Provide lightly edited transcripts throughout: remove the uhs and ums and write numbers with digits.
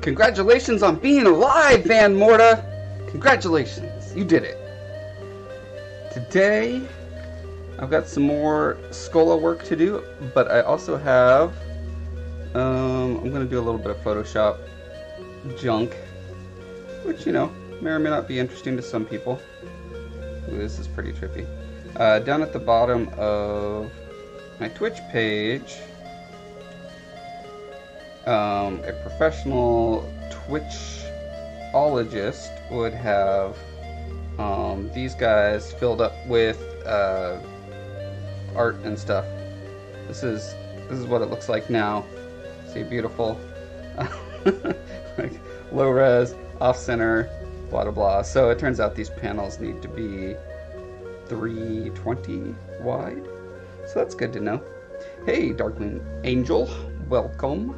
Congratulations on being alive, Van Morta! Congratulations, you did it. Today, I've got some more Scolla work to do, but I also have, I'm going to do a little bit of Photoshop junk, which, you know, may or may not be interesting to some people. Ooh, this is pretty trippy. Down at the bottom of my Twitch page, a professional Twitchologist would have these guys filled up with art and stuff. This is what it looks like now. See, beautiful, like low res, off center, blah blah blah. So it turns out these panels need to be 320 wide. So that's good to know. Hey, Darkwing Angel, welcome.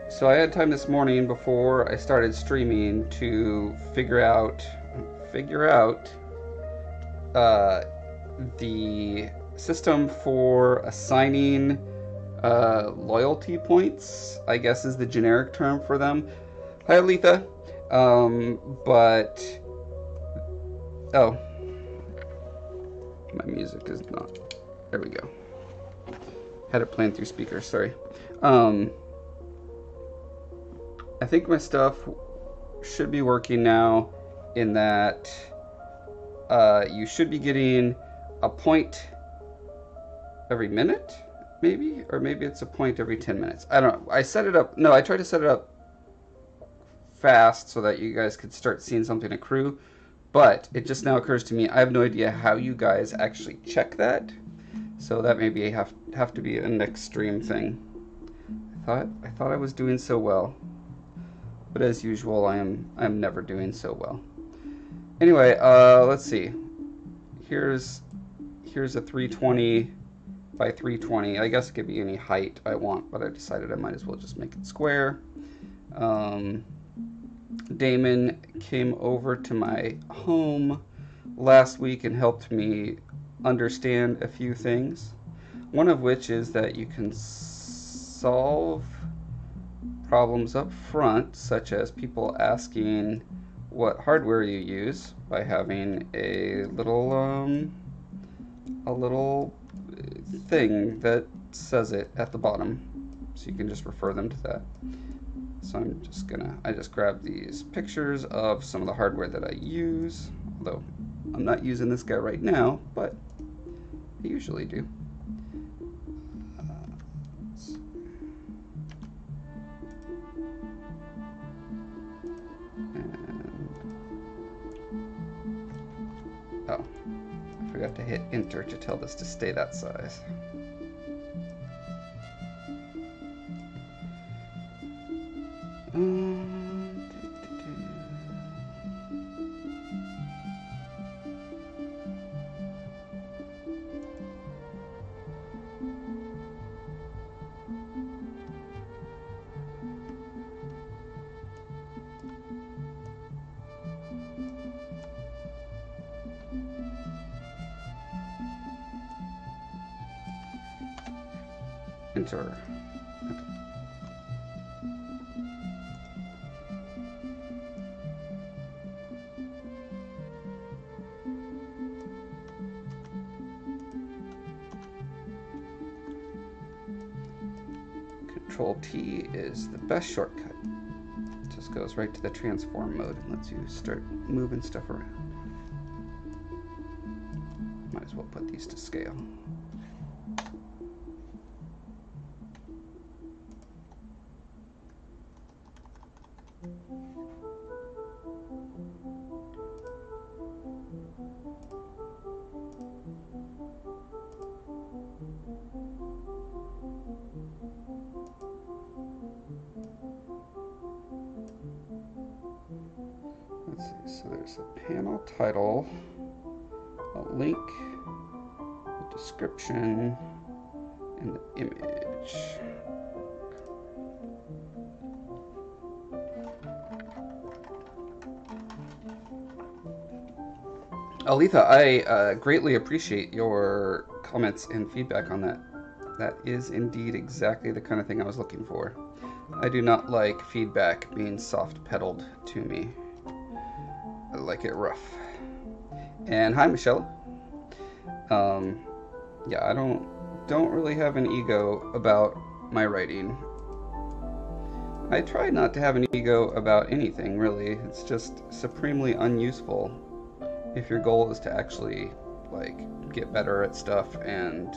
So I had time this morning before I started streaming to figure out the system for assigning loyalty points, I guess is the generic term for them. Hi, Aletha. But oh, my music is not. There we go. Had it playing through speakers. Sorry. I think my stuff should be working now, in that you should be getting a point every minute, maybe, or maybe it's a point every 10 minutes. I don't know. I set it up. No, I tried to set it up fast so that you guys could start seeing something accrue, but it just now occurs to me I have no idea how you guys actually check that. So that maybe have to be a next stream thing. I thought I was doing so well, but as usual, I'm never doing so well. Anyway, let's see. Here's a 320 by 320. I guess it could be any height I want, but I decided I might as well just make it square. Damon came over to my home last week and helped me understand a few things. One of which is that you can solve problems up front, such as people asking what hardware you use, by having a little thing that says it at the bottom, so you can just refer them to that. So I just grabbed these pictures of some of the hardware that I use, although I'm not using this guy right now, but I usually do. Oh, I forgot to hit enter to tell this to stay that size. Enter. Control T is the best shortcut. It just goes right to the transform mode and lets you start moving stuff around. Might as well put these to scale. Let's see, so there's a panel title, a link, a description, and the image. Aletha, I greatly appreciate your comments and feedback on that That is indeed exactly the kind of thing I was looking for. I do not like feedback being soft pedaled to me. I like it rough. And hi, Michelle. Yeah, I don't really have an ego about my writing. I try not to have an ego about anything, really. It's just supremely unuseful if your goal is to actually, like, get better at stuff and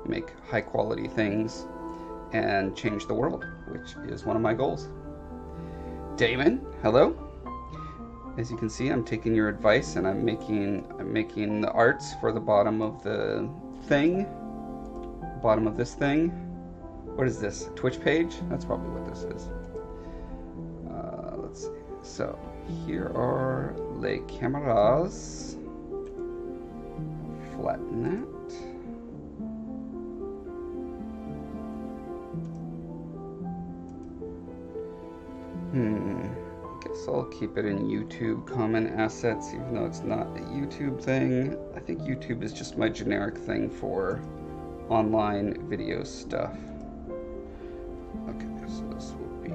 make high quality things and change the world, which is one of my goals. Damon, hello. As you can see, I'm taking your advice and I'm making the arts for the bottom of the thing. Bottom of this thing. What is this? Twitch page? That's probably what this is. Let's see. So here are les cameras. Flatten that. I guess I'll keep it in YouTube common assets, even though it's not a YouTube thing. I think YouTube is just my generic thing for online video stuff. Okay, so this will be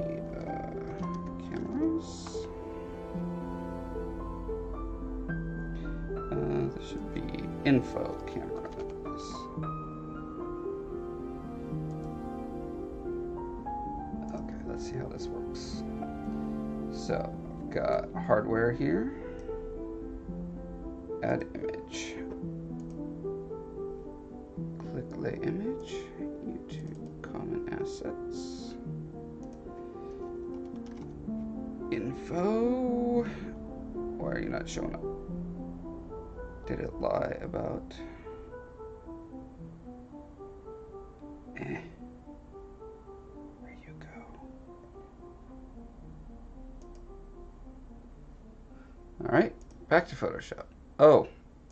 cameras. This should be info cameras. Okay, let's see how this works. So, I've got hardware here. Add image. Click lay image. YouTube common assets. Info. Why are you not showing up? Did it lie about? Where you go? All right, back to Photoshop. Oh,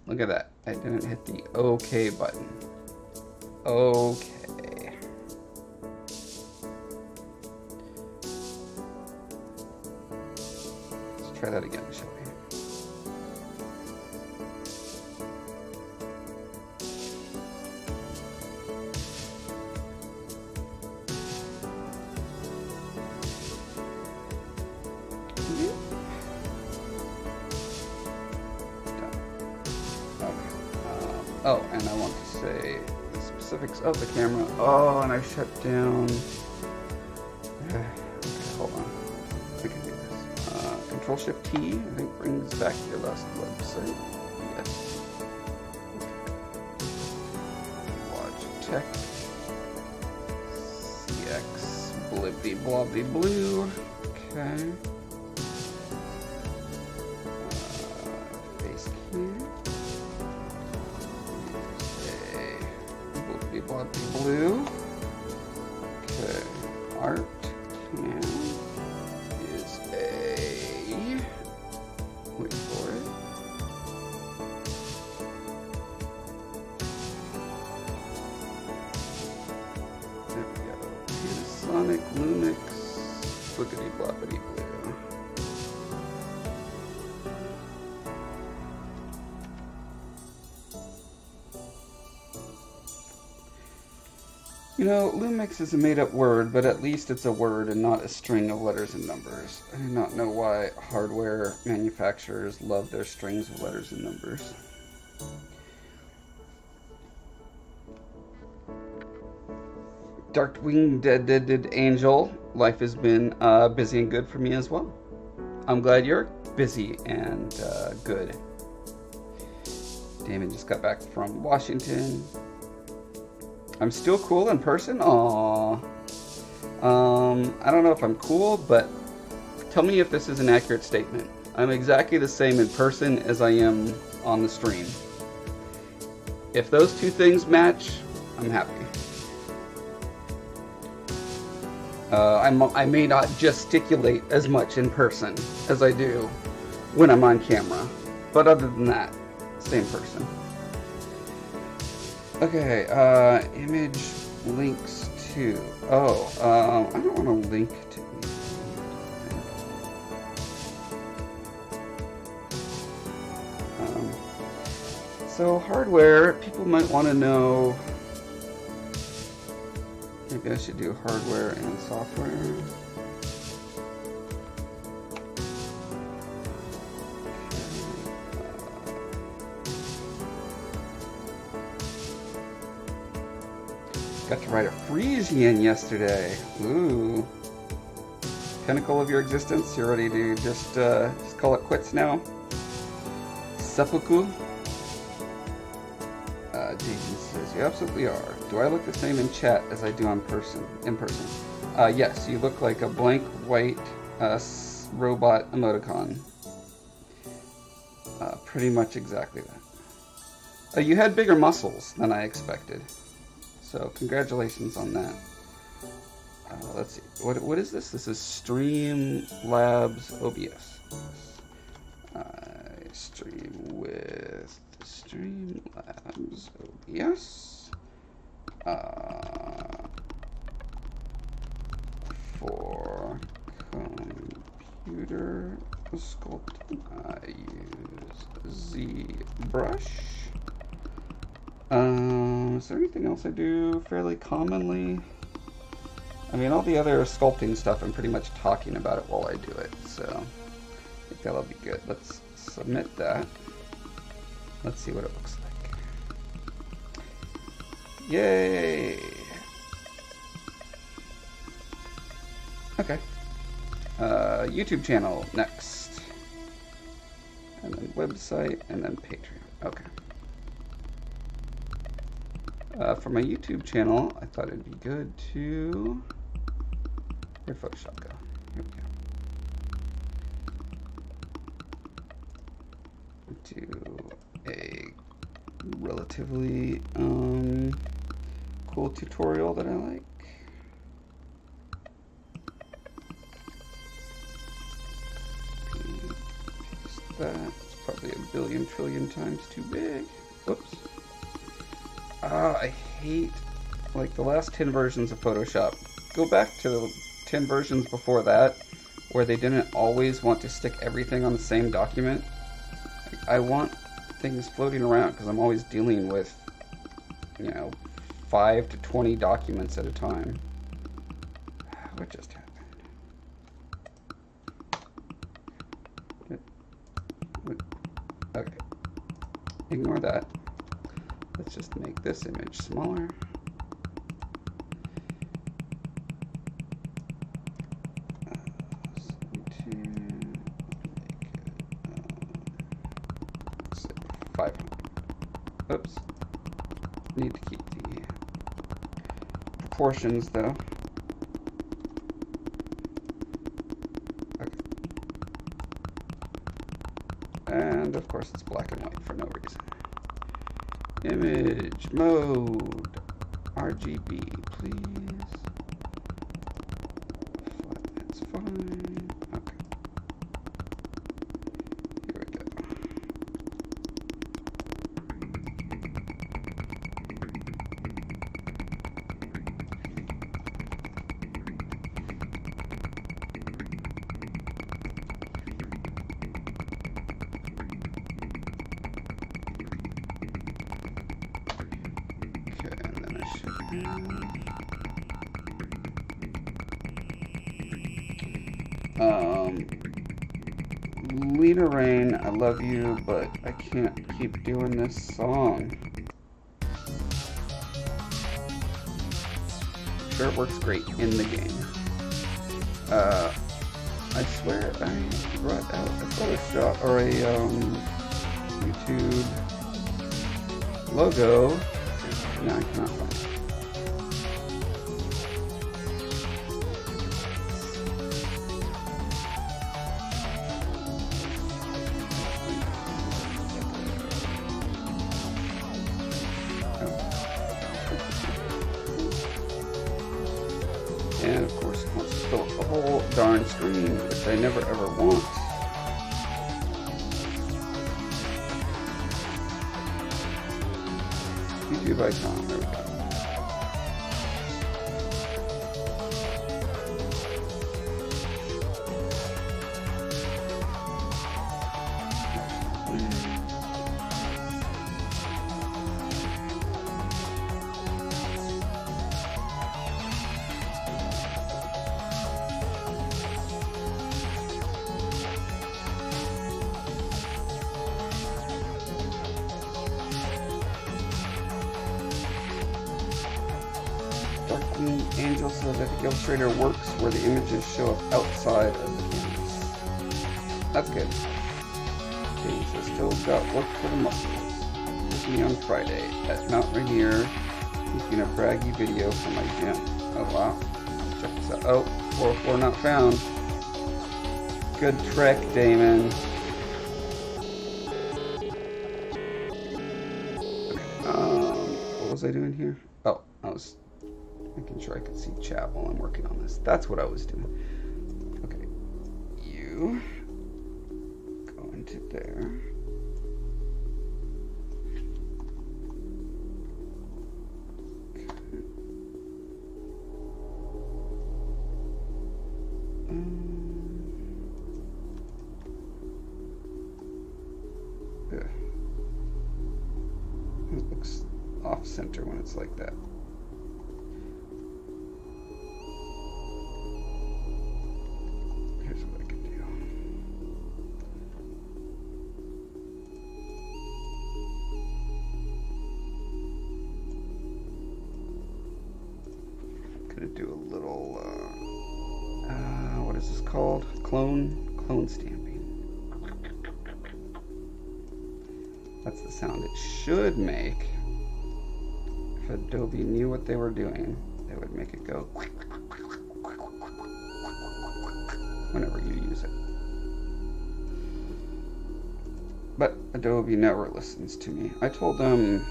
look at that. I didn't hit the OK button. Okay. Let's try that again, shall we? Oh, and I want to say the specifics of the camera. Oh, and I shut down. Okay, hold on. I can do this. Control Shift T, I think, brings back your last website. Yes. Logitech. CX. Blibbity blobby blue. Okay. Face cam. Blue. Okay. Art cam is a. Wait for it. There we go. Panasonic Lumix. Blickety bloppity blue. You know, Lumix is a made-up word, but at least it's a word and not a string of letters and numbers. I do not know why hardware manufacturers love their strings of letters and numbers. Darkwing Dead Angel, life has been busy and good for me as well. I'm glad you're busy and good. Damon just got back from Washington. I'm still cool in person? Aww. I don't know if I'm cool, but tell me if this is an accurate statement. I'm exactly the same in person as I am on the stream. If those two things match, I'm happy. I may not gesticulate as much in person as I do when I'm on camera, but other than that, same person. Okay, image links to. Oh, I don't want to link to. So hardware, people might want to know Maybe I should do hardware and software. Got to write a Frisian yesterday. Ooh. Pinnacle of your existence. You're ready to just call it quits now? Seppuku? Jason says, you absolutely are. Do I look the same in chat as I do in person? Yes, you look like a blank white robot emoticon. Pretty much exactly that. You had bigger muscles than I expected. So congratulations on that. Let's see. What is this? This is Streamlabs OBS. Stream with Streamlabs OBS. For computer sculpting, I use Zbrush. Is there anything else I do fairly commonly? I mean, all the other sculpting stuff, I'm pretty much talking about it while I do it, so I think that'll be good. Let's submit that. Let's see what it looks like. Yay! Okay. YouTube channel next. And then website, and then Patreon. Okay. For my YouTube channel, I thought it'd be good to... Where'd Photoshop go? Here we go. Do a relatively cool tutorial that I like. Paste that. It's probably a billion trillion times too big. Whoops. I hate, like, the last 10 versions of Photoshop. Go back to the 10 versions before that, where they didn't always want to stick everything on the same document. Like, I want things floating around, because I'm always dealing with, you know, 5 to 20 documents at a time. What just happened? Okay. Ignore that. Let's just make this image smaller. Say 500. Oops. Need to keep the proportions though. Okay. And of course it's black and white for no reason. Image mode RGB, please. That's fine. Okay. Here we go. Lena Raine, I love you, but I can't keep doing this song. Sure, it works great in the game. I swear I brought out a Photoshop or a YouTube logo. No, I cannot find it. And of course it wants to fill up the whole darn screen, which I never ever want. YouTube icon, there we go. working angel so that the Illustrator works where the images show up outside of the canvas. That's good. Okay, so still got work for the muscles. With me on Friday at Mount Rainier, making a braggy video for my gym. Oh wow. Check this out. Oh, 404 not found. Good trick, Damon. What was I doing here? Oh, I was making sure I could see chat while I'm working on this. That's what I was doing. Okay. You go into there. It looks off center when it's like that. Here's what I can do. I'm gonna do a little what is this called? Clone stamping. That's the sound it should make. If Adobe knew what they were doing, they would make it go whenever you use it. But Adobe never listens to me. I told them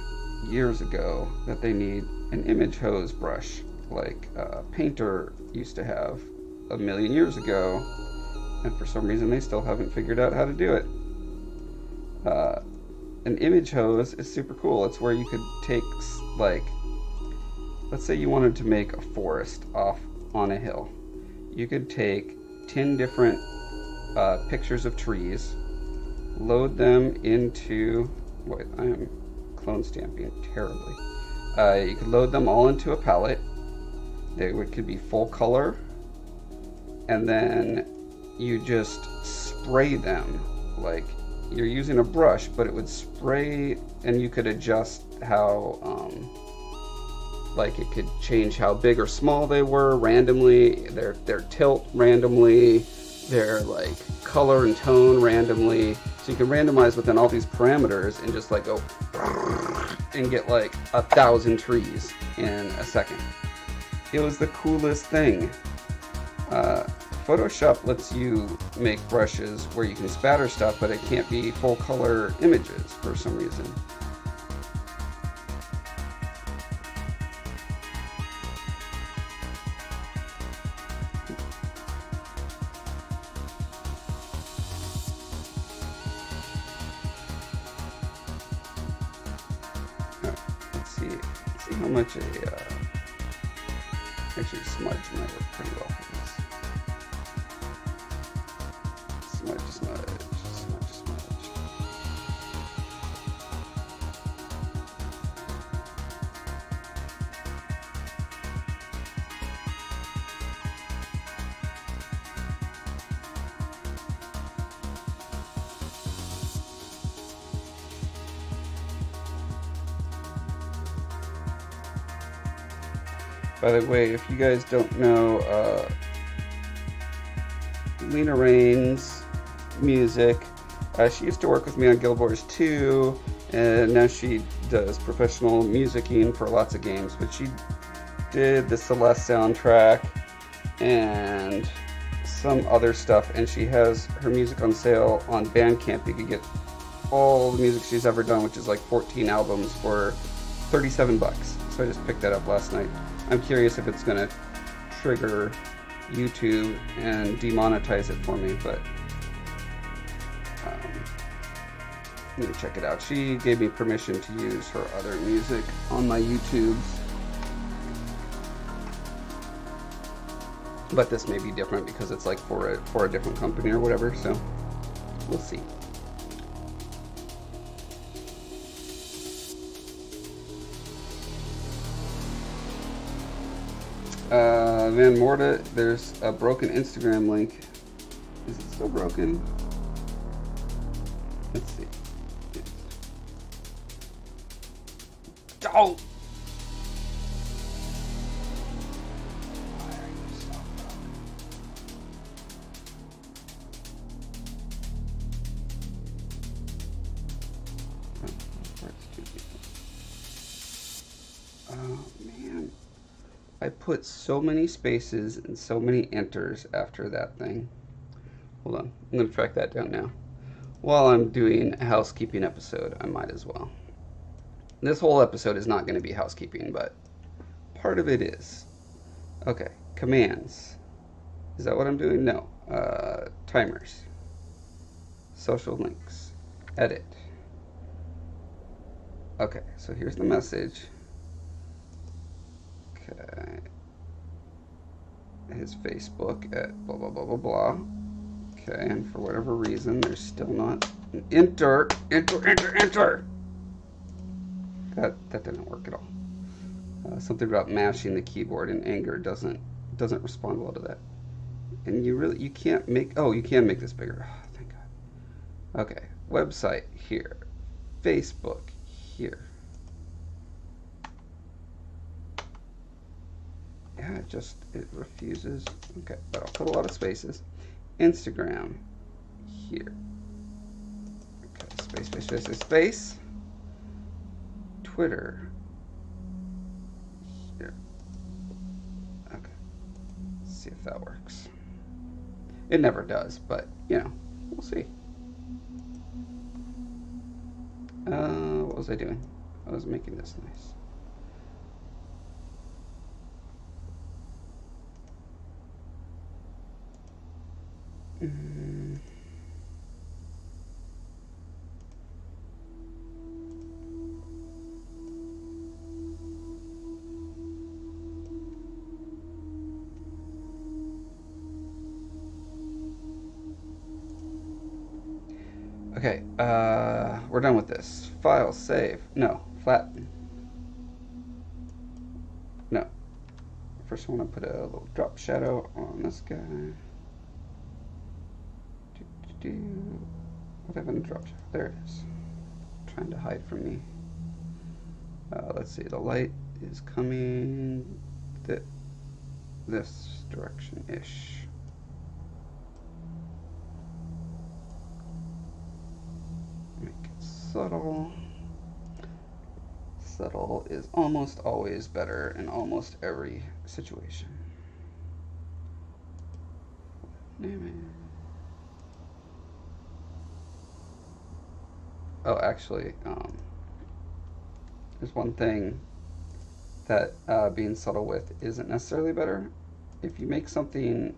years ago that they need an image hose brush like Painter used to have a million years ago, and for some reason they still haven't figured out how to do it. An image hose is super cool. It's where you could take, like, let's say you wanted to make a forest off on a hill. You could take 10 different pictures of trees, load them into, wait, I am clone stamping terribly. You could load them all into a palette. They could be full color, and then you just spray them like you're using a brush, but it would spray, and you could adjust how, like it could change how big or small they were randomly, their tilt randomly, their like color and tone randomly. So you can randomize within all these parameters and just like go and get like 1,000 trees in a second. It was the coolest thing. Photoshop lets you make brushes where you can spatter stuff, but it can't be full color images for some reason. Let's see how much actually smudge might work pretty well for this. Smudge. By the way, if you guys don't know, Lena Raine's music, she used to work with me on Guild Wars 2, and now she does professional musicking for lots of games, but she did the Celeste soundtrack and some other stuff, and she has her music on sale on Bandcamp. You can get all the music she's ever done, which is like 14 albums, for $37. So I just picked that up last night. I'm curious if it's going to trigger YouTube and demonetize it for me, but I'm going to check it out. She gave me permission to use her other music on my YouTubes, but this may be different because it's like for a different company or whatever, so we'll see. Van Morta, there's a broken Instagram link. Is it still broken? Let's see. Oh! Oh man, I put so many spaces and so many enters after that thing. Hold on, I'm gonna track that down now. While I'm doing a housekeeping episode, I might as well. This whole episode is not going to be housekeeping, but part of it is. Okay, commands. Is that what I'm doing? No. Timers. Social links. Edit. Okay, so here's the message. Okay. His Facebook at blah, blah, blah, blah, blah. Okay, and for whatever reason, there's still not an enter. That didn't work at all. Something about mashing the keyboard in anger doesn't respond well to that. And you can't make, oh, you can make this bigger. Oh, thank God. Okay, website here, Facebook here. Yeah, it refuses. Okay, but I'll put a lot of spaces. Instagram here. Okay, space. Twitter here. Okay, let's see if that works. It never does, but you know, we'll see. What was I doing? I was making this nice. Okay, we're done with this. File, save. No, flatten. No. First I want to put a little drop shadow on this guy. What happened to drop shadow? There it is. Trying to hide from me. Let's see, the light is coming this direction-ish. Make it subtle. Subtle is almost always better in almost every situation. Oh, actually, there's one thing that being subtle with isn't necessarily better. If you make something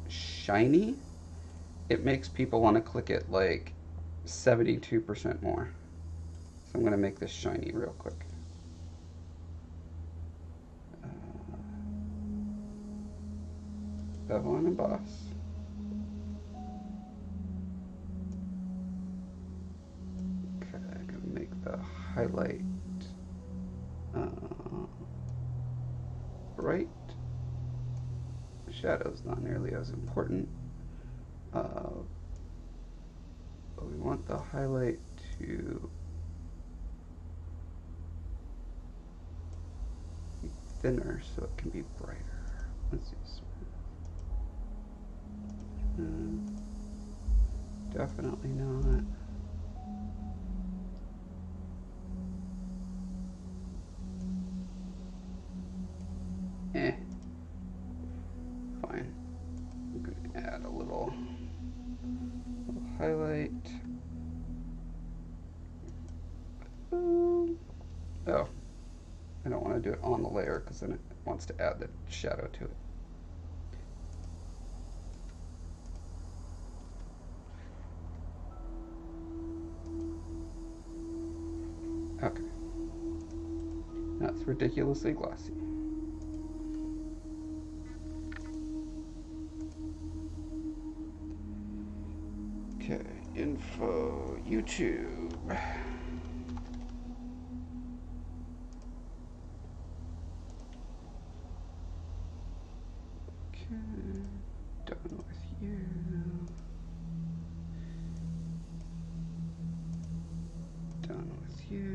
shiny, it makes people want to click it like 72% more. So I'm going to make this shiny real quick. Bevel and emboss. Okay, I'm going to make the highlight bright. Shadow's not nearly as important. But we want the highlight to be thinner so it can be brighter. Let's see. Definitely not. Fine. I'm going to add a little highlight. Oh, I don't want to do it on the layer because then it wants to add the shadow to it. Okay. That's ridiculously glossy. Okay, info, YouTube. Okay, done with you. Done with you.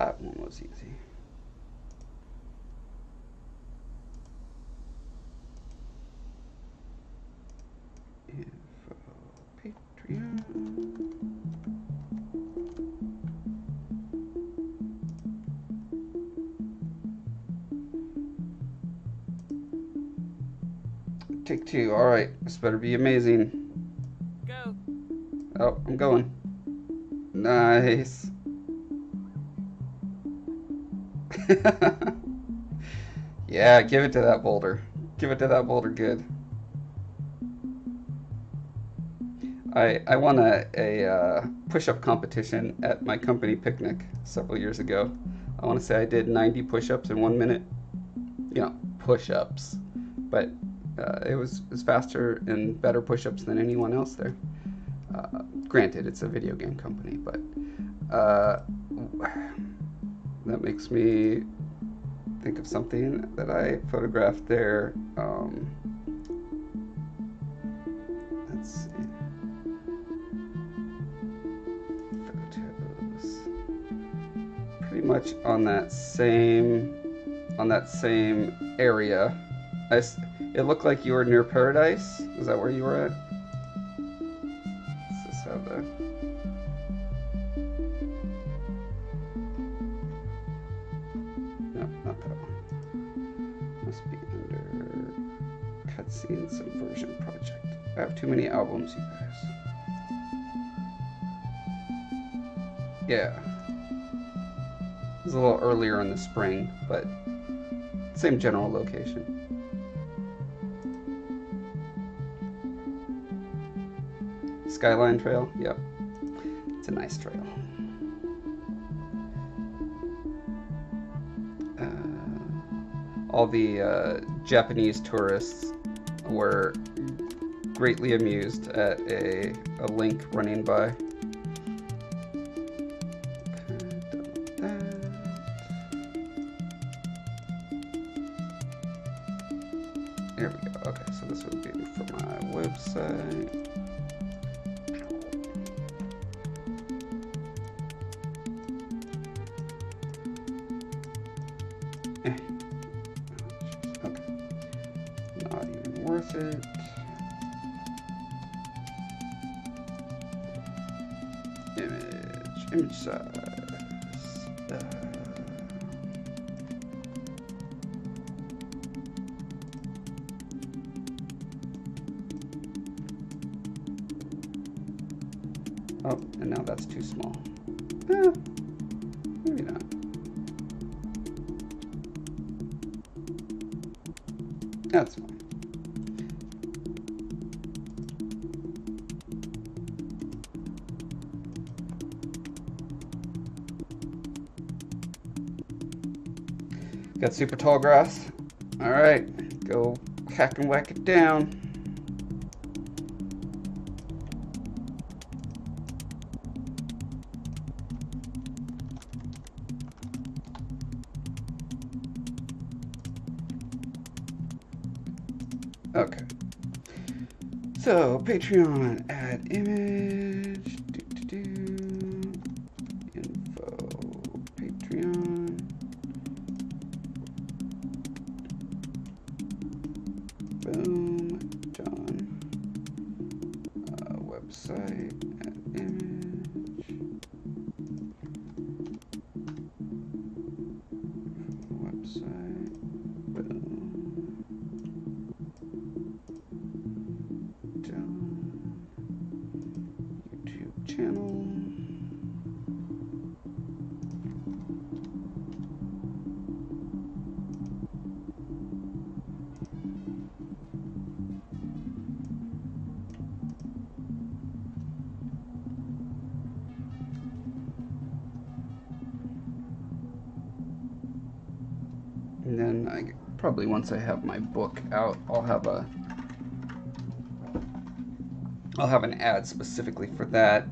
That one was easy. Info, Patreon. Take two. All right, this better be amazing. Go. Oh, I'm going. Nice. Yeah, give it to that boulder. Give it to that boulder good. I won a push-up competition at my company picnic several years ago. I want to say I did 90 push-ups in 1 minute. You know, push-ups. But it was faster and better push-ups than anyone else there. Granted, it's a video game company, but that makes me think of something that I photographed there. Let's see. Photos. Pretty much on that same area. It looked like you were near Paradise. Is that where you were at? Does this have the... No, not that one. Must be under Cutscene Subversion Project. I have too many albums, you guys. Yeah. It was a little earlier in the spring, but same general location. Skyline Trail? Yep. It's a nice trail. All the Japanese tourists were greatly amused at a link running by. Okay, done with that. There we go. Okay, so this would be for my website. It. Image size. Oh, and now that's too small. Maybe not. That's fine. Got super tall grass. All right, go hack and whack it down. Okay. So Patreon, add image. Info. Patreon. Boom, done. Website, add image. Website, boom. Done. YouTube channel. And then probably once I have my book out, I'll have an ad specifically for that.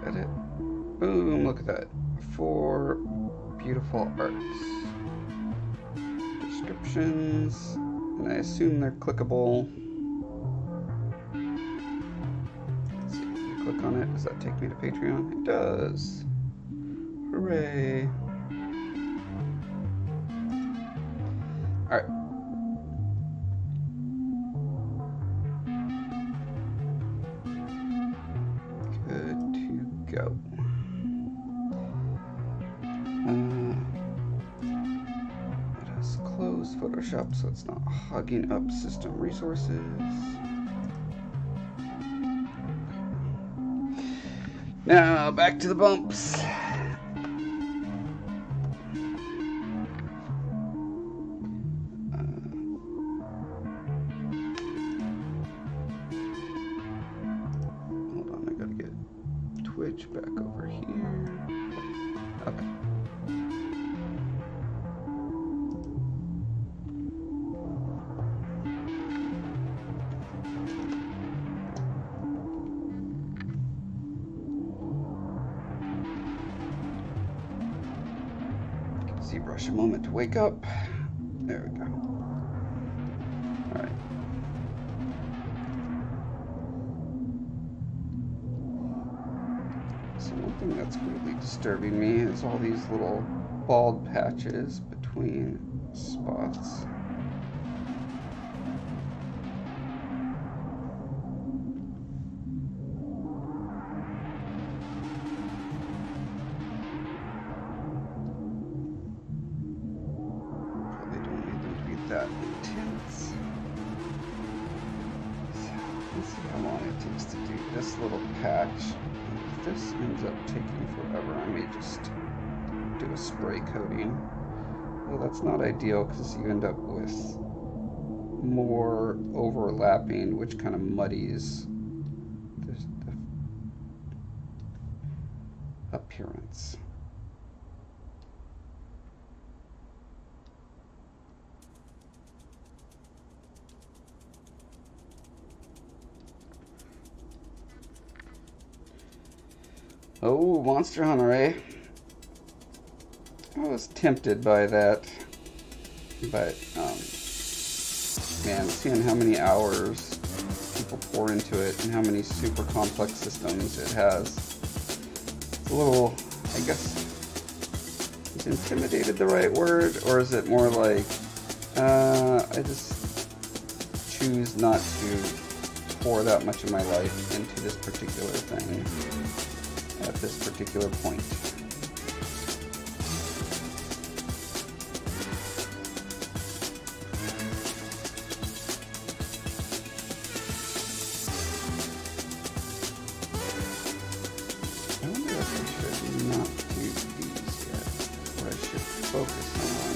Edit. Boom, look at Good. For beautiful arts. Descriptions. And I assume they're clickable. Let's see, if I click on it, does that take me to Patreon? It does. Hooray. Alright. Good to go. Let us close Photoshop so it's not hogging up system resources. Now back to the bumps. Back over here. Okay. Give Zbrush a moment to wake up. There we go. All right. So one thing that's really disturbing me is all these little bald patches between spots. Probably don't need them to be that intense. So let's see how long it takes to do this little patch. If this ends up taking forever, I may just do a spray coating. Well, that's not ideal because you end up with more overlapping, which kind of muddies the appearance. Oh, Monster Hunter, eh? I was tempted by that, but, man, seeing how many hours people pour into it and how many super complex systems it has, it's a little, I guess, is intimidated the right word, or is it more like, I just choose not to pour that much of my life into this particular thing at this particular point. I wonder if I should not do these yet, or I should focus on.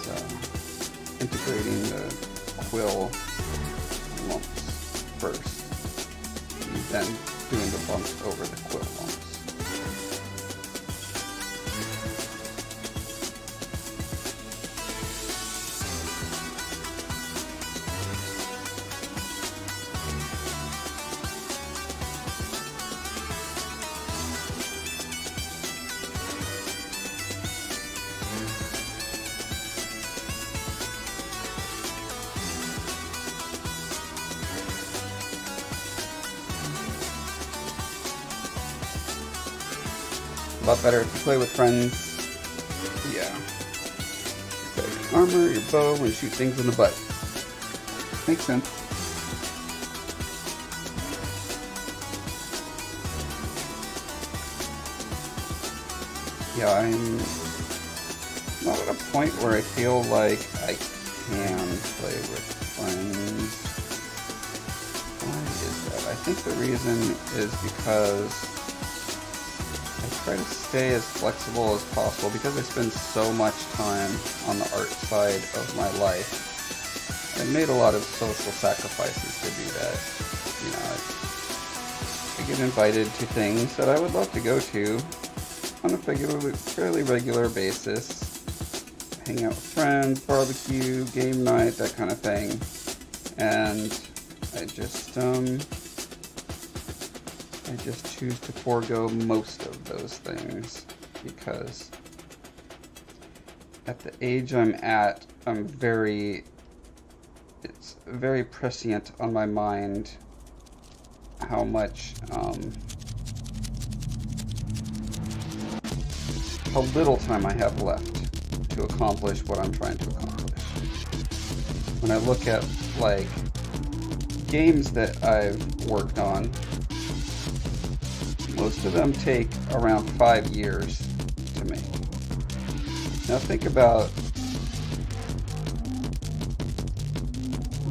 So, integrating the quill lumps first, and then doing the bumps over the quill lumps. A lot better if you play with friends. Yeah. Got your armor, your bow, and shoot things in the butt. Makes sense. Yeah, I'm not at a point where I feel like I can play with friends. Why is that? I think the reason is because I try to stay as flexible as possible because I spend so much time on the art side of my life. I made a lot of social sacrifices to do that. You know, I get invited to things that I would love to go to on a fairly regular basis. Hang out with friends, barbecue, game night, that kind of thing. and I just choose to forego most of those things because at the age I'm at, it's very prescient on my mind how much, how little time I have left to accomplish what I'm trying to accomplish. When I look at, like, games that I've worked on, most of them take around 5 years to make. Now think about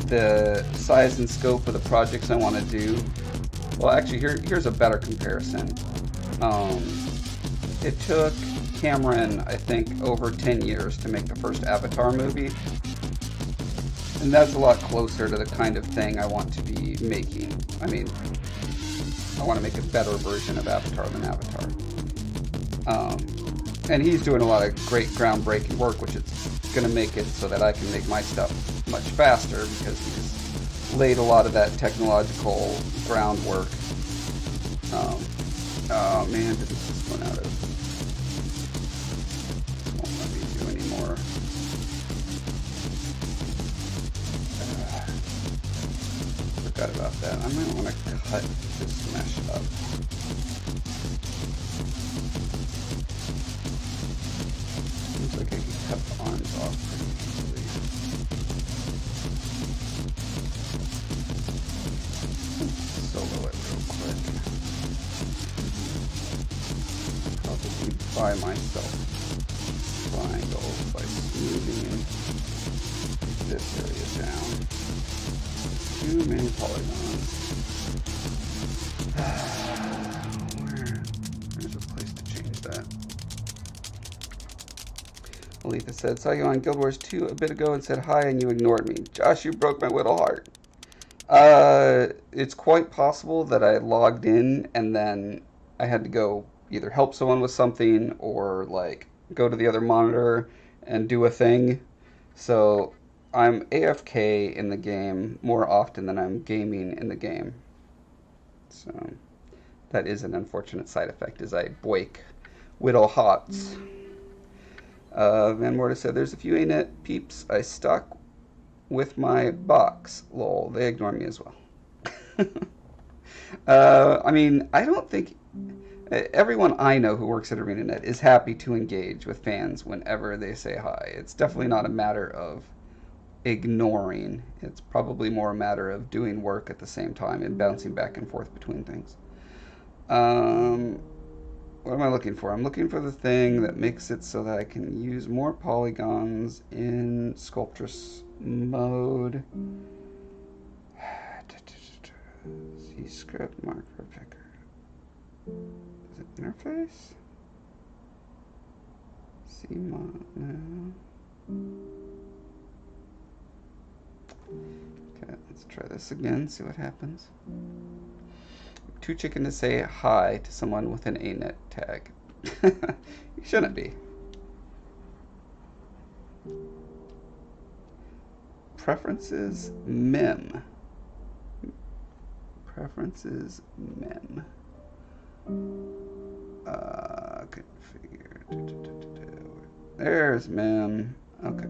the size and scope of the projects I want to do. Well, actually, here's a better comparison. It took Cameron, I think, over 10 years to make the first Avatar movie. And that's a lot closer to the kind of thing I want to be making. I mean, I want to make a better version of Avatar than Avatar. And he's doing a lot of great groundbreaking work, which is going to make it so that I can make my stuff much faster because he's laid a lot of that technological groundwork. Oh man, did this just run out of... Won't let me do anymore. Forgot about that. I might want to cut this mesh up. Seems like I can cut the arms off pretty easily. Solo it real quick. Probably by myself. Triangles by smoothing this area down. Too many polygons. There's a place to change that. Aletha said, saw you on Guild Wars 2 a bit ago and said hi and you ignored me. Josh, you broke my little heart. It's quite possible that I logged in and then I had to go either help someone with something or like go to the other monitor and do a thing. So I'm AFK in the game more often than I'm gaming in the game. So that is an unfortunate side effect as I break Whittle Hots. Van Morta said, there's a few ANET peeps I stuck with my box. Lol, they ignore me as well. I mean, I don't think... Everyone I know who works at ArenaNet is happy to engage with fans whenever they say hi. It's definitely not a matter of ignoring. It's probably more a matter of doing work at the same time and bouncing back and forth between things. What am I looking for? I'm looking for the thing that makes it so that I can use more polygons in Sculptress mode. C script marker picker. Is it interface? C mod, no. Okay, let's try this again, see what happens. Too chicken to say hi to someone with an ANET tag. You shouldn't be. Preferences mem. Preferences mem. Configure. There's mem. Okay.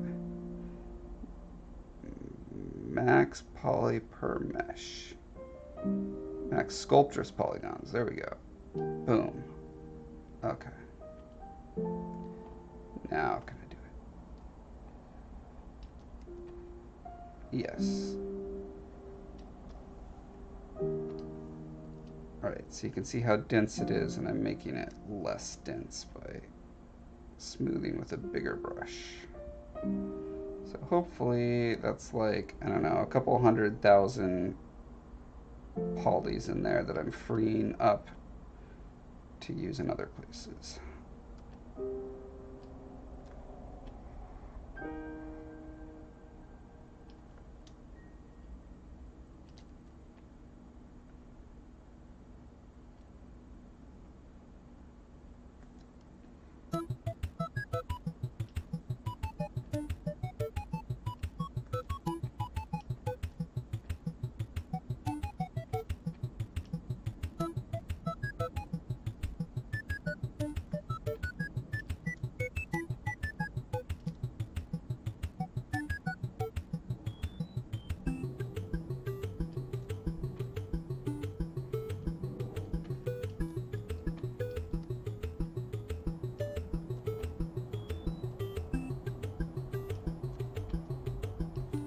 Max poly per mesh. Max Sculptress polygons. There we go. Boom. Okay. Now can I do it? Yes. Alright, so you can see how dense it is, and I'm making it less dense by smoothing with a bigger brush. So hopefully that's like, I don't know, a couple 100,000 polys in there that I'm freeing up to use in other places.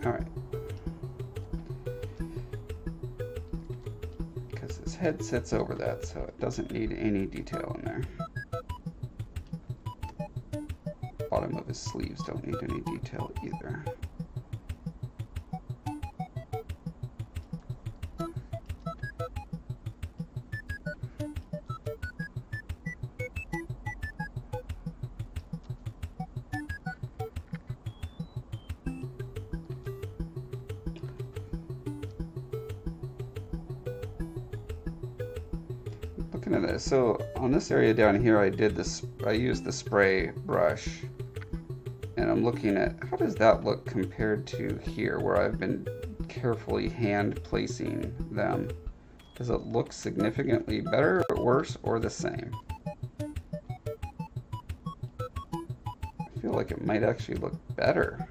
All right. Because his head sits over that, so it doesn't need any detail in there. Bottom of his sleeves don't need any detail either. Looking at this, so on this area down here, I used the spray brush, and I'm looking at how does that look compared to here, where I've been carefully hand placing them. Does it look significantly better, or worse, or the same? I feel like it might actually look better.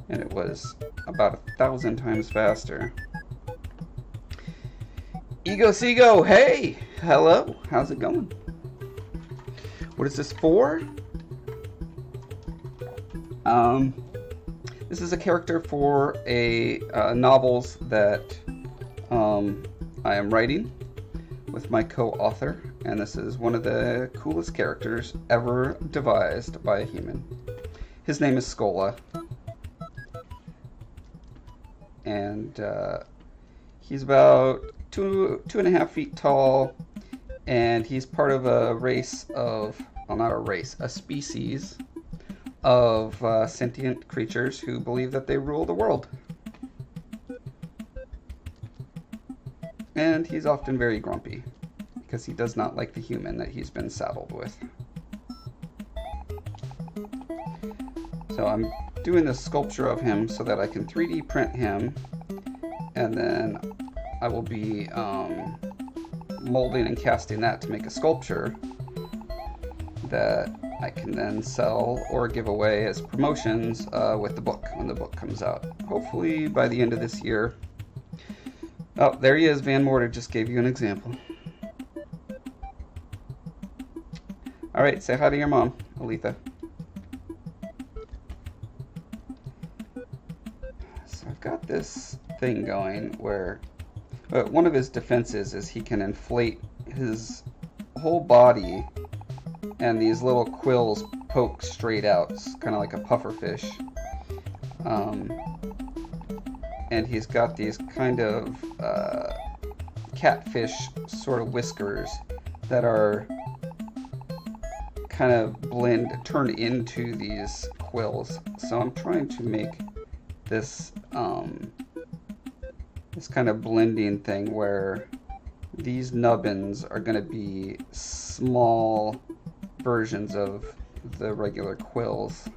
And it was about 1,000 times faster. Ego Seago, hey! Hello, how's it going? What is this for? This is a character for a novels that I am writing with my co-author, and this is one of the coolest characters ever devised by a human. His name is Scolla. And he's about 2.5 feet tall, and he's part of a race of, well, not a race, a species of sentient creatures who believe that they rule the world. And he's often very grumpy because he does not like the human that he's been saddled with. So I'm doing this sculpture of him so that I can 3D print him, and then I will be molding and casting that to make a sculpture that I can then sell or give away as promotions with the book when the book comes out. Hopefully by the end of this year. Oh, there he is. Van Mortar just gave you an example. All right, say hi to your mom, Aletha. So I've got this thing going where one of his defenses is he can inflate his whole body and these little quills poke straight out. It's kind of like a pufferfish. And he's got these kind of catfish sort of whiskers that are kind of turn into these quills. So I'm trying to make this this kind of blending thing where these nubbins are going to be small versions of the regular quills.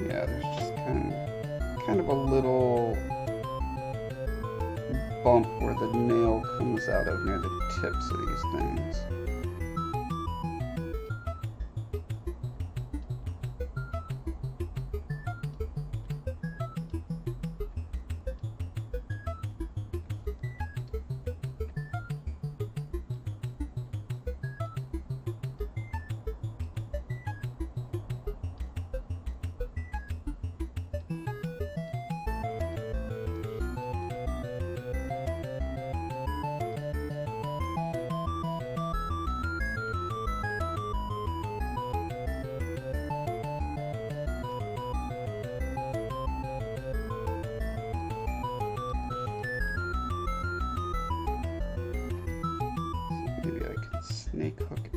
Yeah, there's just kind of a little bump where the nail comes out of near the tips of these things.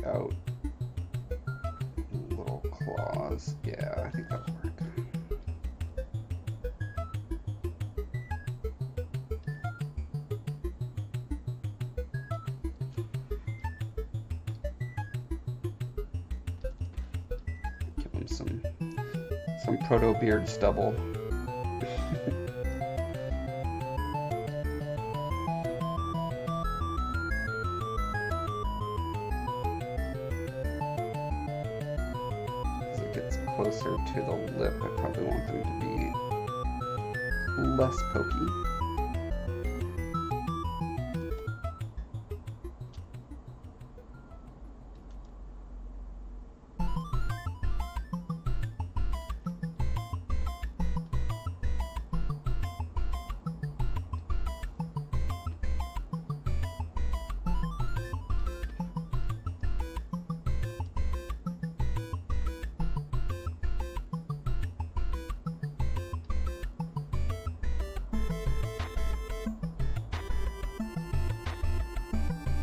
out little claws. Yeah, I think that'll work. Give him some proto beard stubble. Closer to the lip, I probably want them to be less pokey.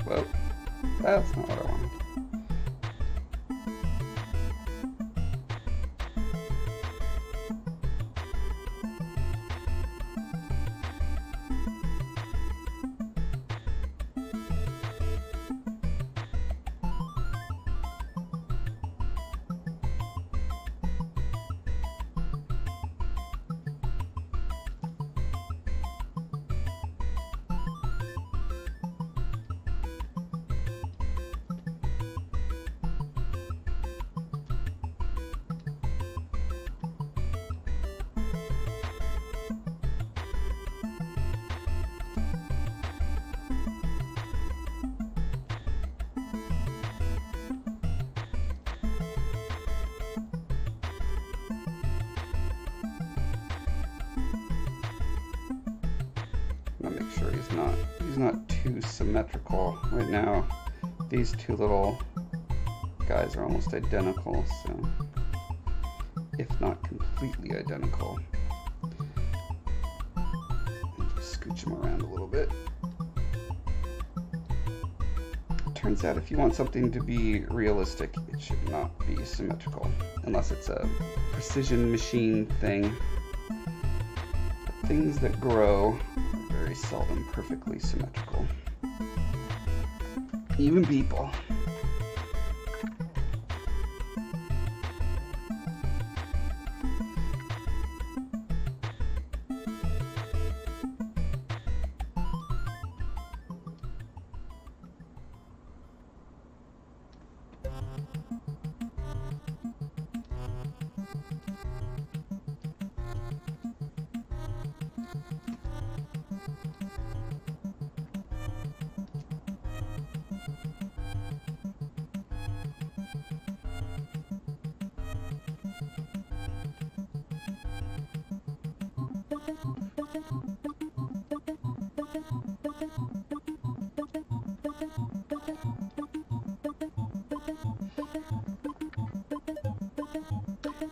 Well, that's not what I wanted. Make sure he's not too symmetrical right now. These two little guys are almost identical, so if not completely identical. Just scooch them around a little bit. Turns out if you want something to be realistic, it should not be symmetrical unless it's a precision machine thing. But things that grow very seldom perfectly symmetrical. Even people.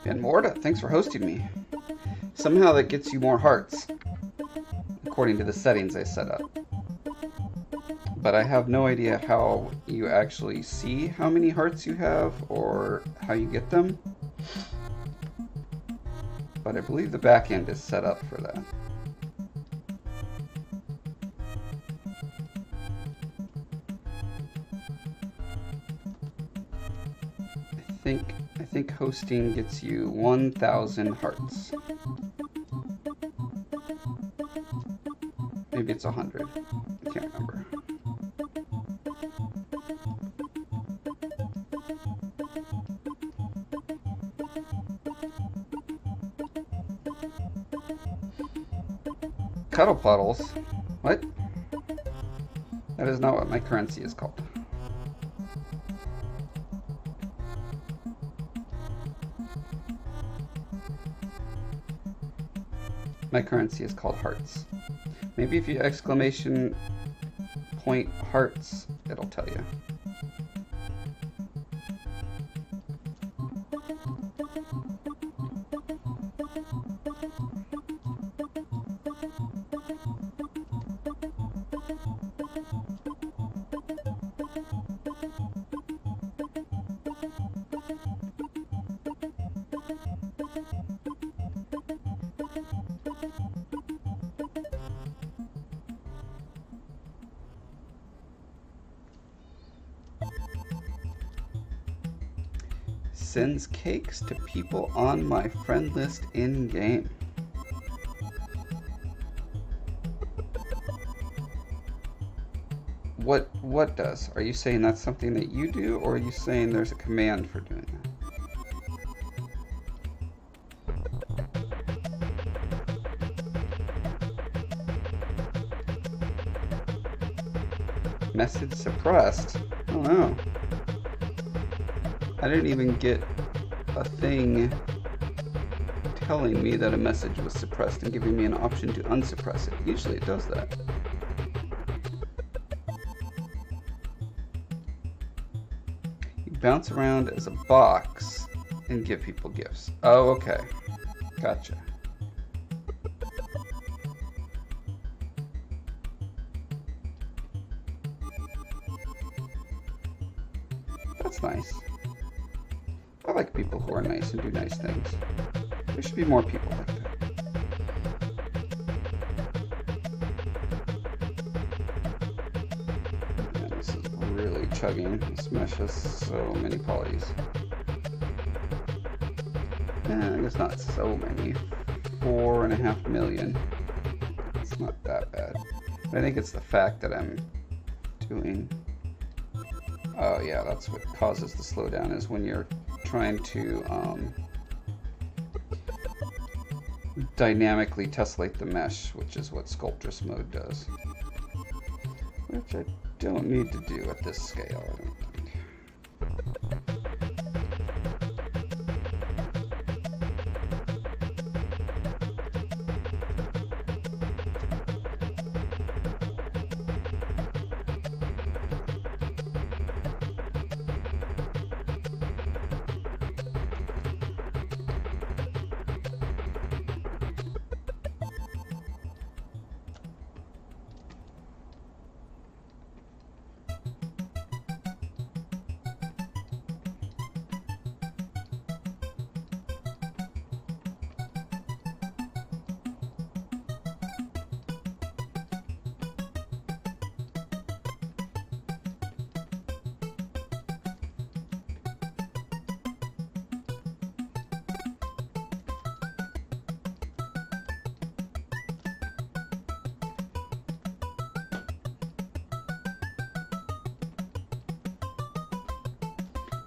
And Morta, thanks for hosting me. Somehow that gets you more hearts, according to the settings I set up. But I have no idea how you actually see how many hearts you have or how you get them. But I believe the back end is set up for that. I think hosting gets you 1,000 hearts. Maybe it's 100. I can't remember. Cuddle puddles? What? That is not what my currency is called. My currency is called hearts. Maybe if you exclamation point hearts, it'll tell you. sends cakes to people on my friend list in game. What does? Are you saying that's something that you do, or are you saying there's a command for doing that? Message suppressed? I don't know. I didn't even get a thing telling me that a message was suppressed and giving me an option to unsuppress it. Usually it does that. You bounce around as a box and give people gifts. Oh, okay. Gotcha. That's nice. I like people who are nice and do nice things. There should be more people like that. Man, this is really chugging. This mesh has so many polys. I guess not so many. 4.5 million. It's not that bad. But I think it's the fact that I'm doing... Oh yeah, that's what causes the slowdown, is when you're trying to dynamically tessellate the mesh, which is what Sculptress mode does. Which I don't need to do at this scale, I don't think.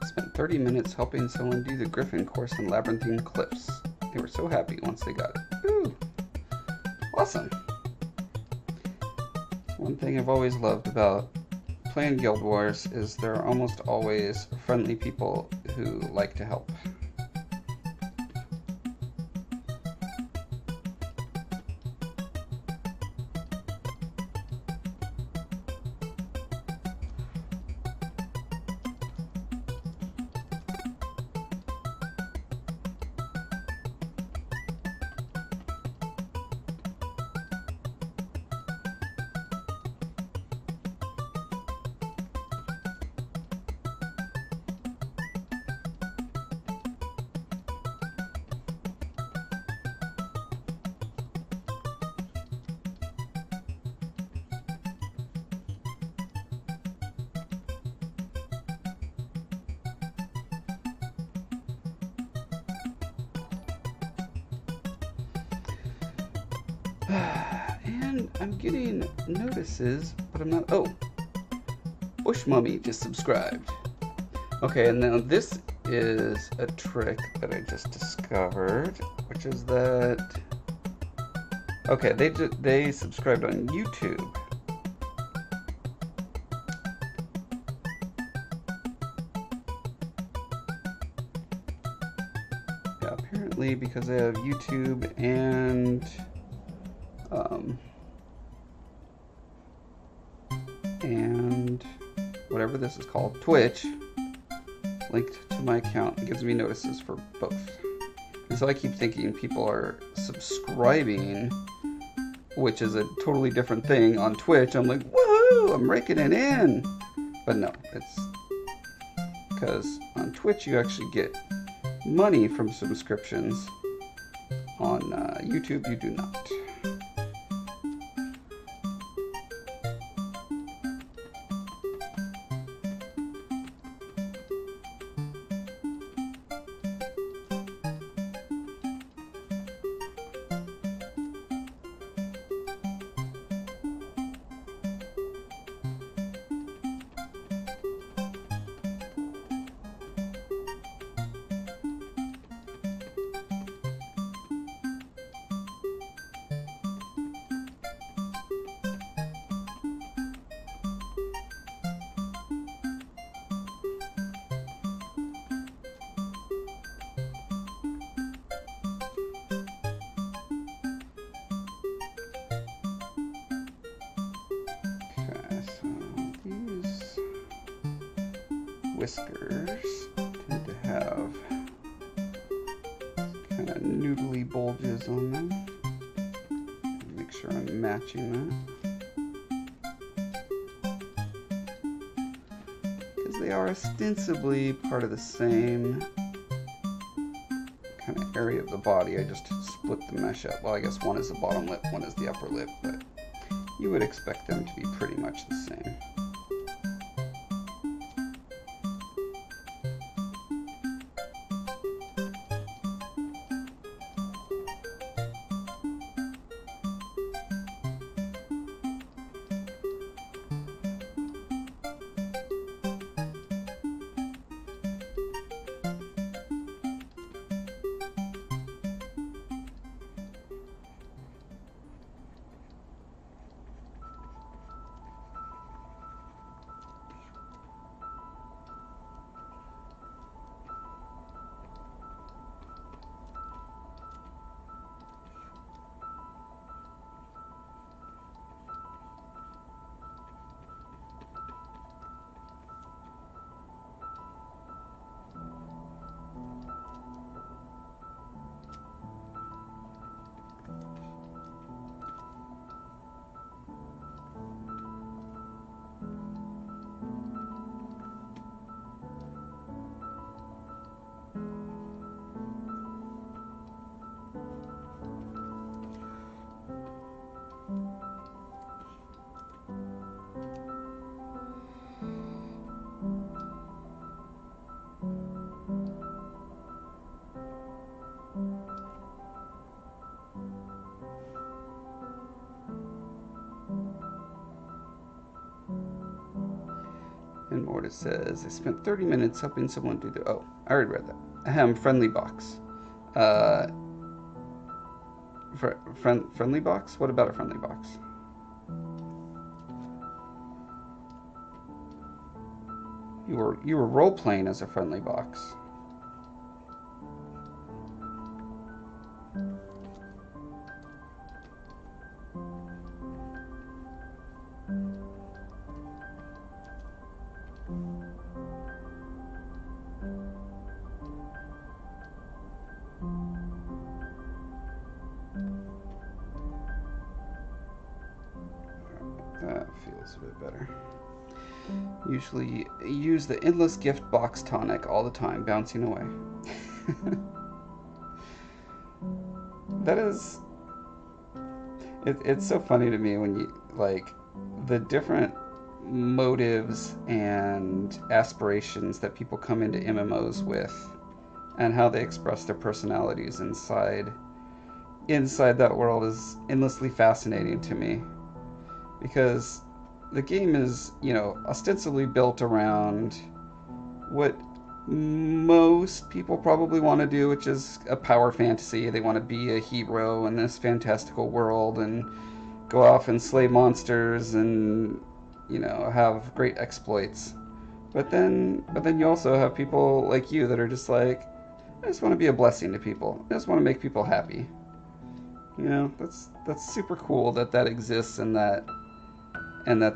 Spent 30 minutes helping someone do the Griffin course in Labyrinthine Cliffs. They were so happy once they got it. Woo! Awesome! One thing I've always loved about playing Guild Wars is there are almost always friendly people who like to help. And I'm getting notices, but I'm not... Oh! Bush Mummy just subscribed. Okay, and now this is a trick that I just discovered, which is that... Okay, they subscribed on YouTube. Yeah, apparently because they have YouTube and whatever this is called, Twitch, linked to my account. It gives me notices for both. And so I keep thinking people are subscribing, which is a totally different thing on Twitch. I'm like, woohoo, I'm raking it in. But no, it's because on Twitch you actually get money from subscriptions. On YouTube you do not. whiskers tend to have kind of noodly bulges on them. Make sure I'm matching that. Because they are ostensibly part of the same kind of area of the body. I just split the mesh up. Well, I guess one is the bottom lip, one is the upper lip, but you would expect them to be pretty much the same. And Mortis says, I spent 30 minutes helping someone do the... Oh, I already read that. Ahem, friendly box. Friendly box? What about a friendly box? You were role-playing as a friendly box. That feels a bit better. Usually use the endless gift box tonic all the time, bouncing away. That is... It's so funny to me when you, like, the different motives and aspirations that people come into MMOs with, and how they express their personalities inside that world is endlessly fascinating to me. Because the game is, you know, ostensibly built around what most people probably want to do, which is a power fantasy. They want to be a hero in this fantastical world and go off and slay monsters and, you know, have great exploits. But then you also have people like you that are just like, I just want to be a blessing to people. I just want to make people happy. You know, that's super cool that exists, and that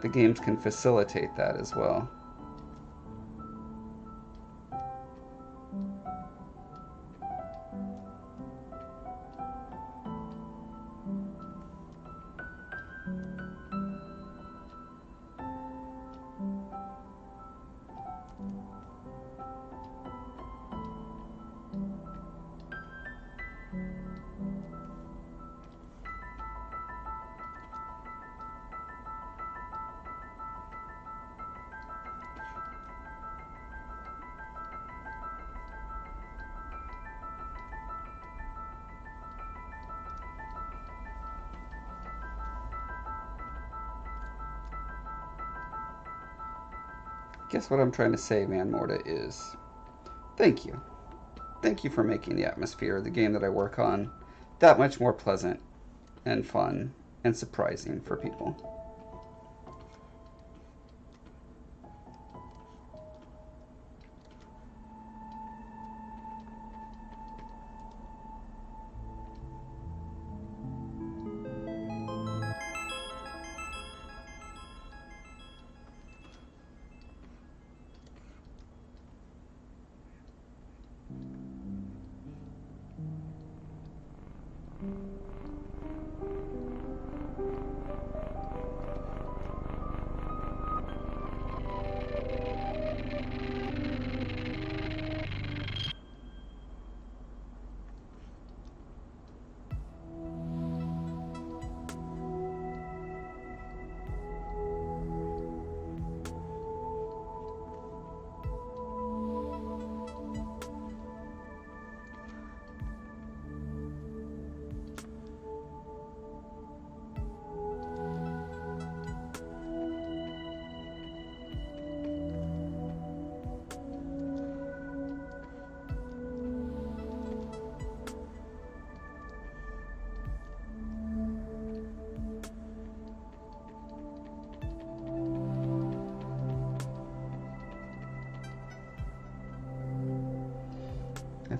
the games can facilitate that as well. Guess what I'm trying to say, Man Morta, is thank you. Thank you for making the atmosphere of the game that I work on that much more pleasant and fun and surprising for people.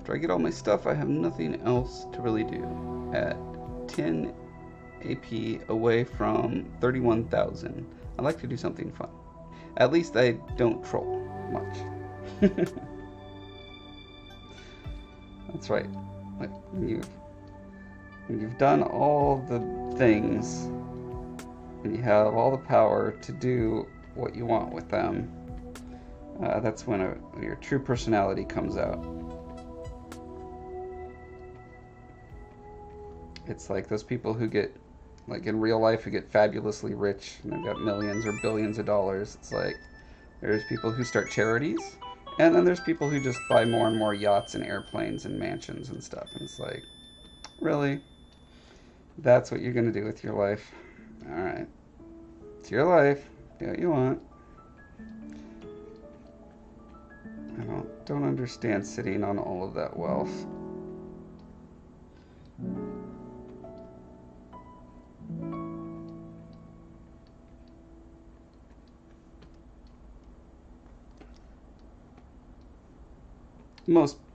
After I get all my stuff, I have nothing else to really do. At 10 AP away from 31,000. I like to do something fun. At least I don't troll much. That's right. Like when you've done all the things and you have all the power to do what you want with them, that's when your true personality comes out. It's like those people who get, like in real life, who get fabulously rich and they've got millions or billions of dollars. It's like there's people who start charities, and then there's people who just buy more and more yachts and airplanes and mansions and stuff. And it's like, really? That's what you're going to do with your life? Alright. It's your life. Do what you want. I don't understand sitting on all of that wealth.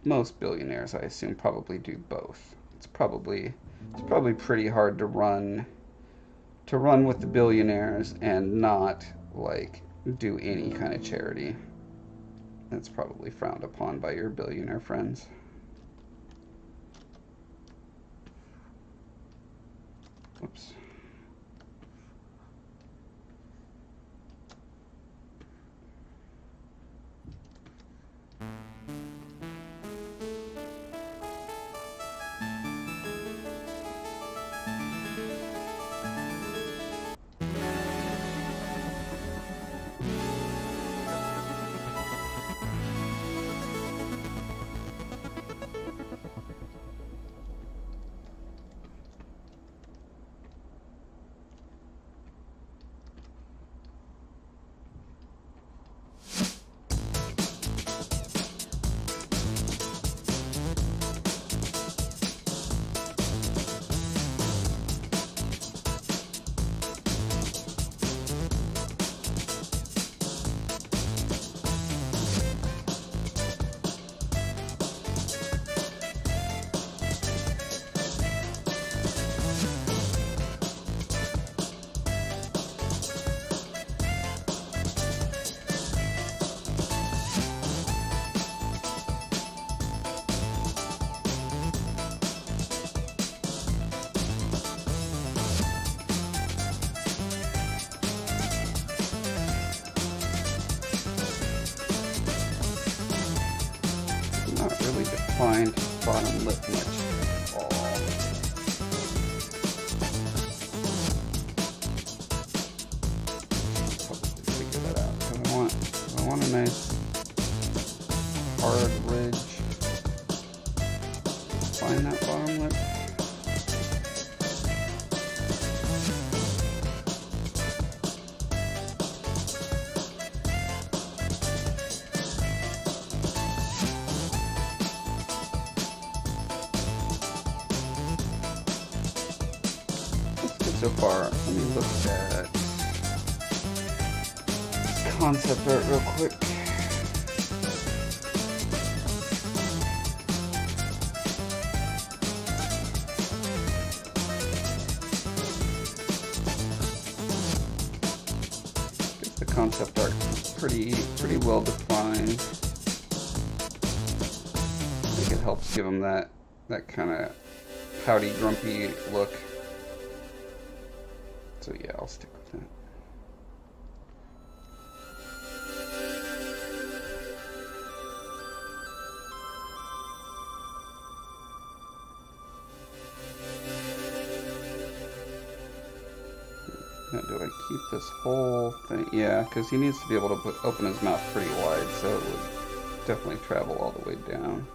Most billionaires, I assume, probably do both. It's probably pretty hard to run with the billionaires and not like do any kind of charity. That's probably frowned upon by your billionaire friends. Whoops. Find bottom lip much at all. Probably figure that out. So I want a nice hard ridge. Find that bottom lip. So far, let me look at concept art real quick. Get the concept art pretty well defined. I think it helps give them that kind of pouty, grumpy look. So yeah, I'll stick with that. Now, do I keep this whole thing? Yeah, because he needs to be able to open his mouth pretty wide, so it would definitely travel all the way down.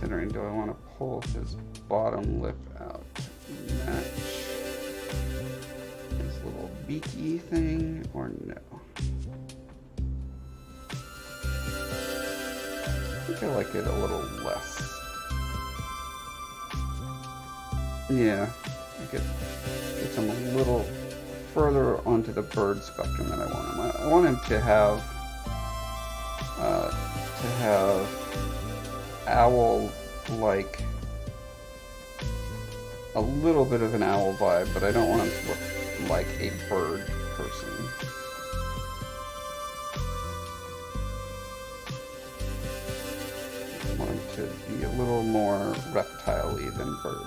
considering, do I want to pull his bottom lip out to match his little beaky thing, or no? I think I like it a little less. Yeah, I get him a little further onto the bird spectrum than I want him. I want him to have owl-like, a little bit of an owl vibe, but I don't want him to look like a bird person. I want him to be a little more reptile-y than bird.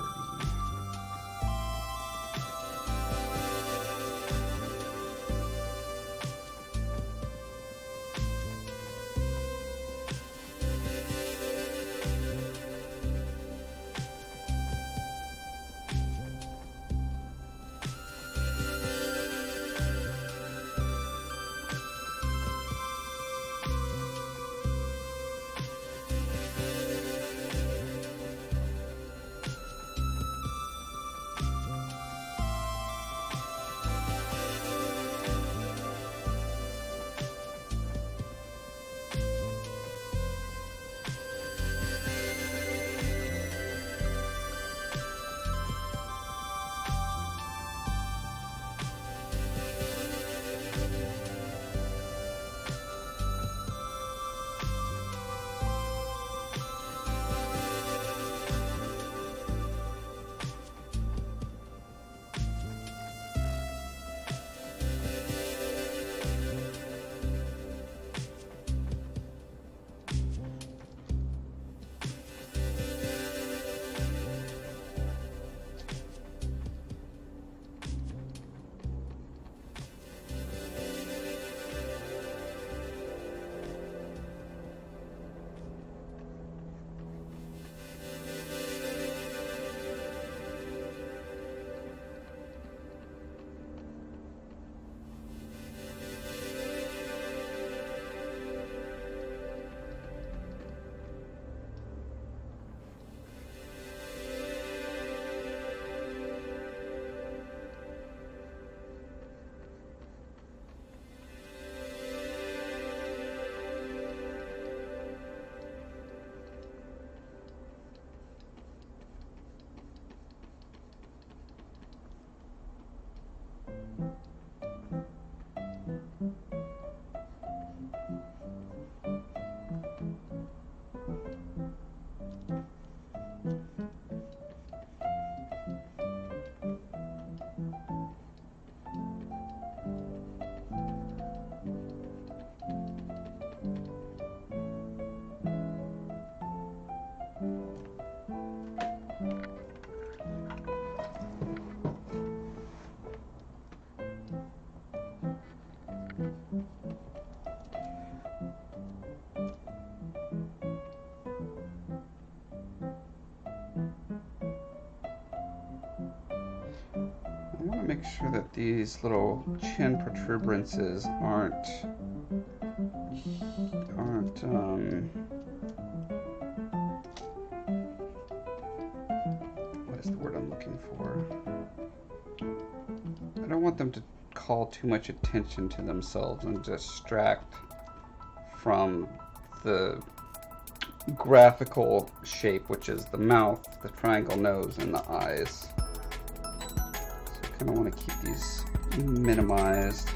Make sure that these little chin protuberances aren't what is the word I'm looking for? I don't want them to call too much attention to themselves and distract from the graphical shape, which is the mouth, the triangle nose, and the eyes. I kind of want to keep these minimized.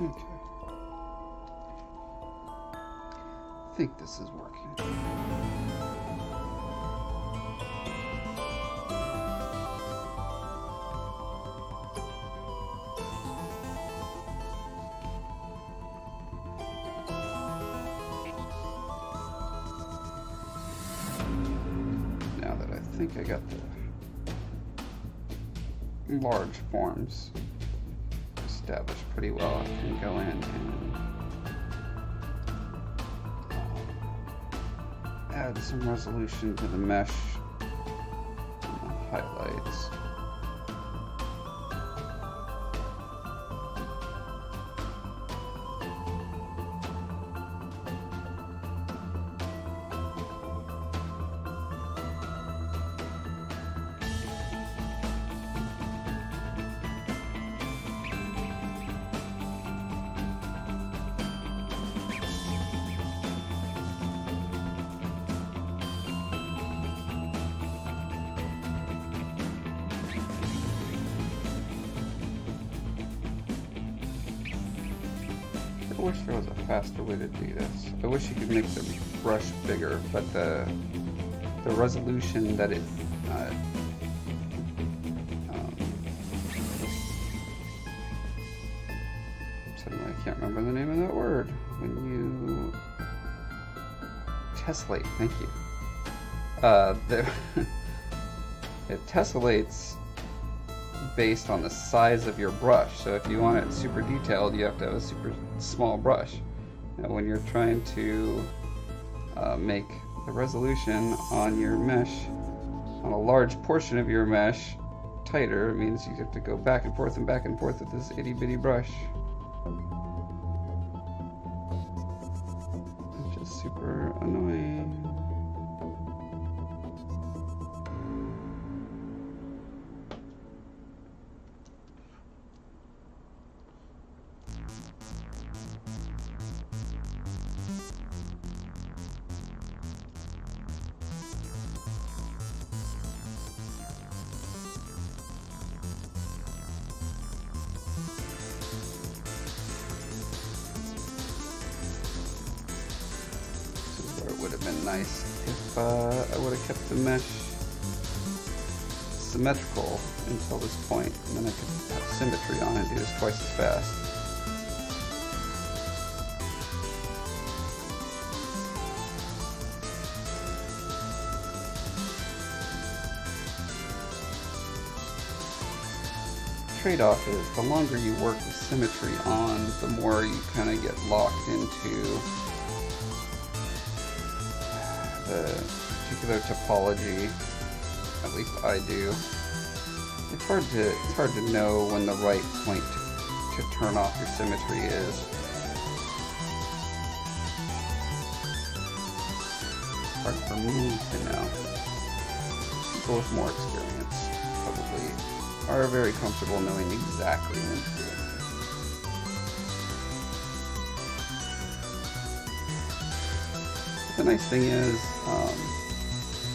Okay. I think this is working. Now that I think I got the large forms established pretty well, I can go in and add some resolution to the mesh and the highlights. I wish there was a faster way to do this. I wish you could make the brush bigger, but the resolution that it suddenly I can't remember the name of that word. When you tessellate, thank you. It tessellates based on the size of your brush. So if you want it super detailed, you have to have a super small brush. Now when you're trying to make the resolution on your mesh, on a large portion of your mesh, tighter, it means you have to go back and forth with this itty bitty brush. It's just super annoying. Would have been nice if I would have kept the mesh symmetrical until this point, and then I could have symmetry on it and do this twice as fast. Trade-off is the longer you work with symmetry on, the more you kind of get locked into the particular topology. At least I do. It's hard to know when the right point to turn off your symmetry is. Hard for me to know. People with more experience probably are very comfortable knowing exactly when to do it. The nice thing is,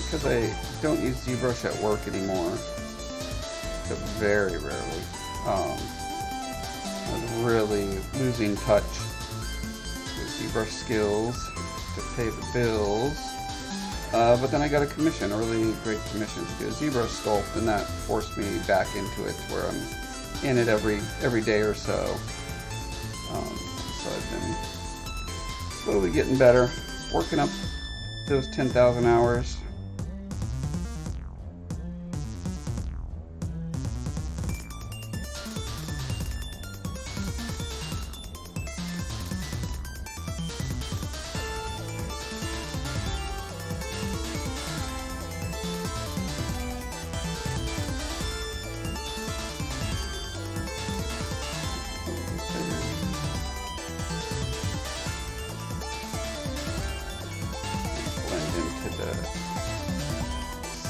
because I don't use Zbrush at work anymore, except very rarely, I was really losing touch with Zbrush skills to pay the bills. But then I got a commission, a really great commission to do a Zbrush sculpt, and that forced me back into it where I'm in it every day or so. So I've been slowly getting better, working up those 10,000 hours.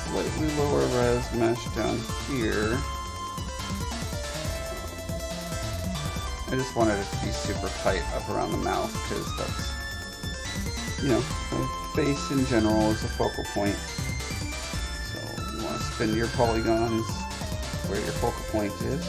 Slightly lower res mesh down here. I just wanted it to be super tight up around the mouth because that's, you know, the face in general is a focal point. So you want to spin your polygons where your focal point is.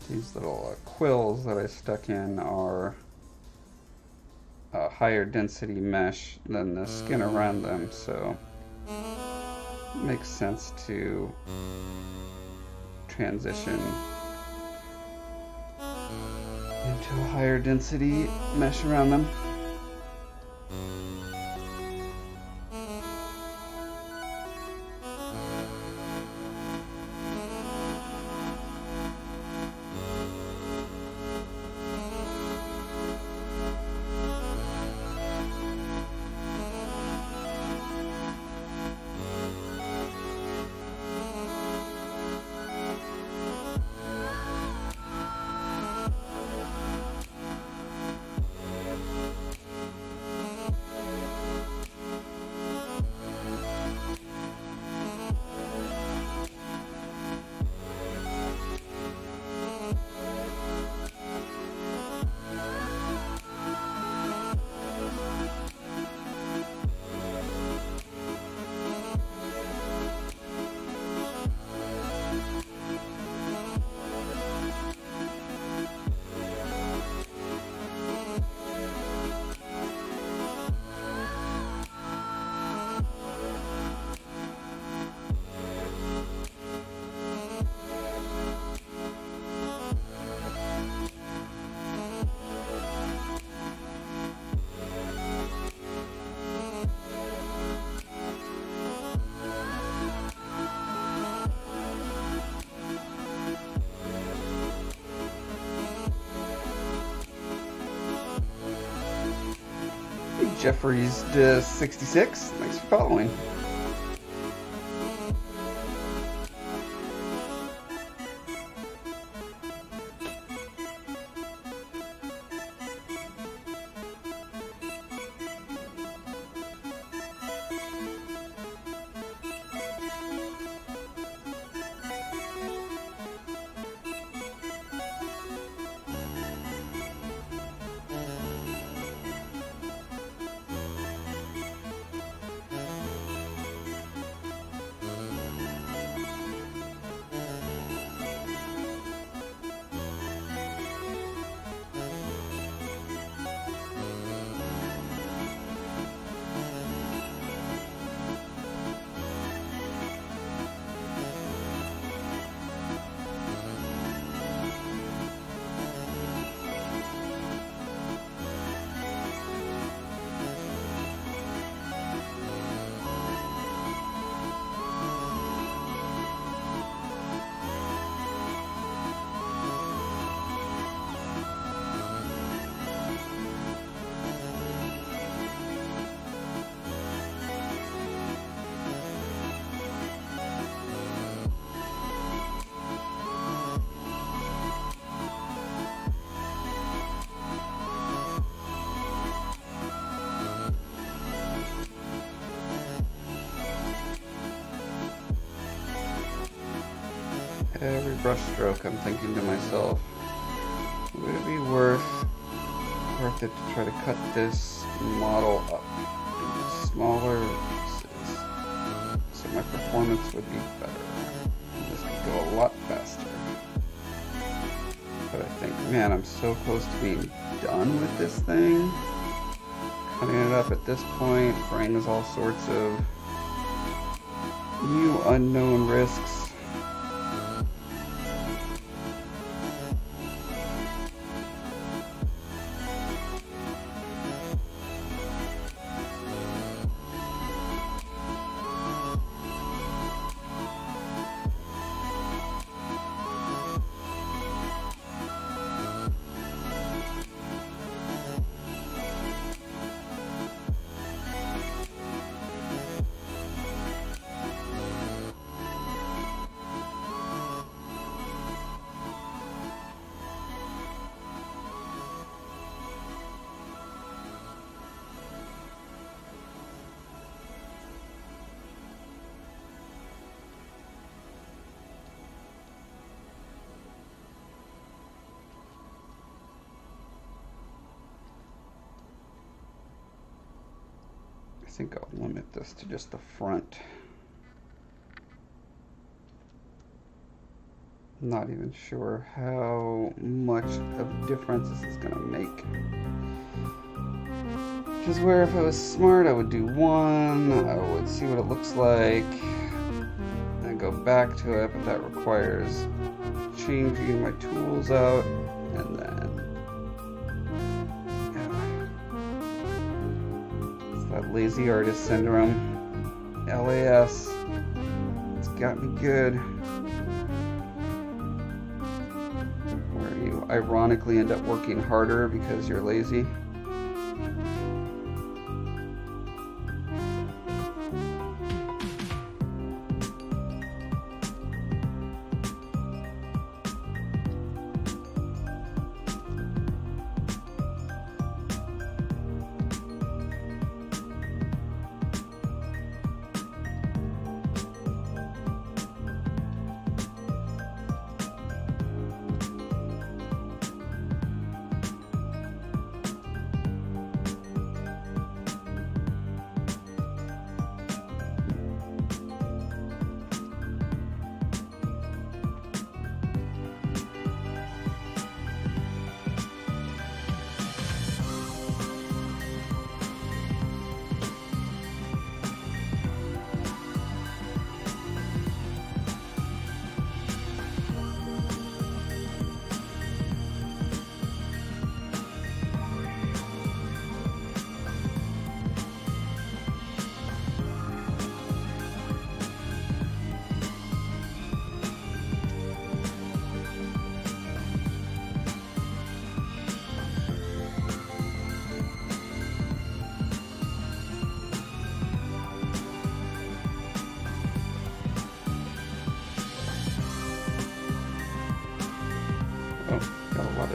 These little quills that I stuck in are a higher density mesh than the skin around them, so it makes sense to transition into a higher density mesh around them. Jeffries to 66. Thanks for following. Every brush stroke, I'm thinking to myself, would it be worth it to try to cut this model up into smaller pieces so my performance would be better and this could go a lot faster? But I think, man, I'm so close to being done with this thing. Cutting it up at this point brings all sorts of new unknown risks. I think I'll limit this to just the front. not even sure how much of a difference this is gonna make. Because where if I was smart, I would do one, I would see what it looks like, and go back to it, but that requires changing my tools out, and then, yeah. It's that lazy artist syndrome. LAS. It's got me good. Where you ironically end up working harder because you're lazy.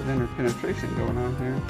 Interpenetration going on here.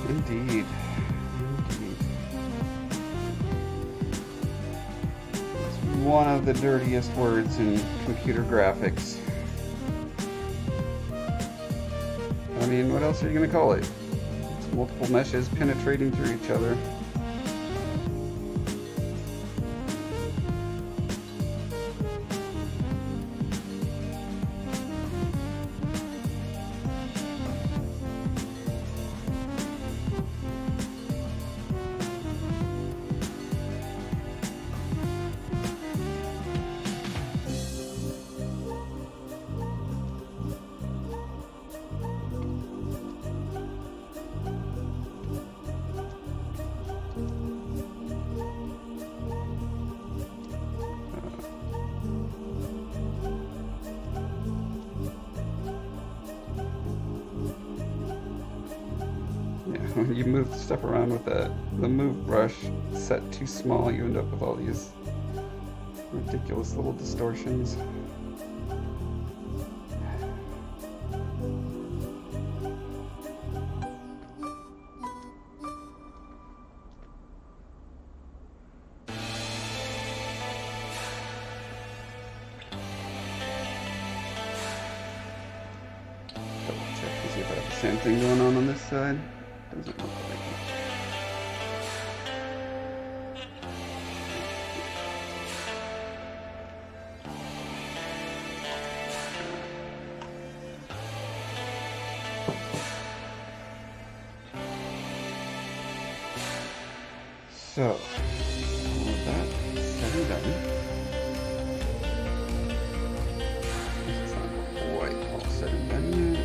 Indeed. It's one of the dirtiest words in computer graphics. I mean, what else are you going to call it? It's multiple meshes penetrating through each other. When you move stuff around with the move brush set too small, you end up with all these ridiculous little distortions. Double check to see if I have the same thing going on this side. Doesn't look like it. So, all of that said and done. It's not quite all said and done yet.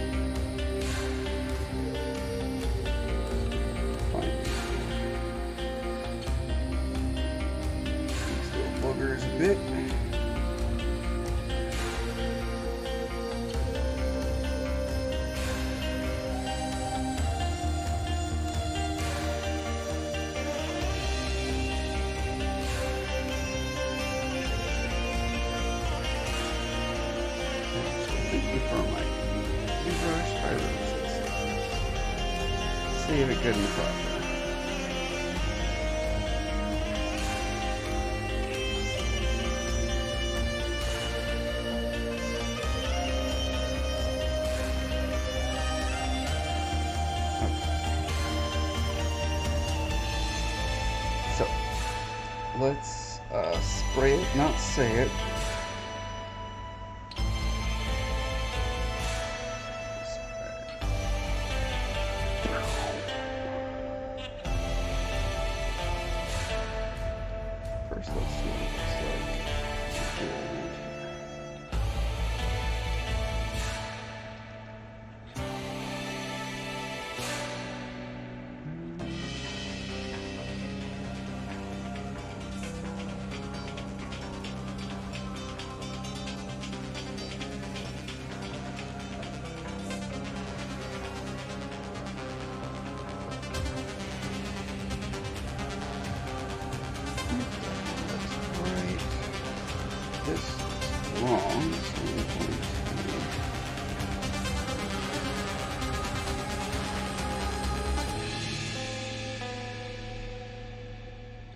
A bit. before my Zbrush erasers. Save it good and proper. So let's spray it, not say it. First, let's see what it looks like. This is wrong, so I'm going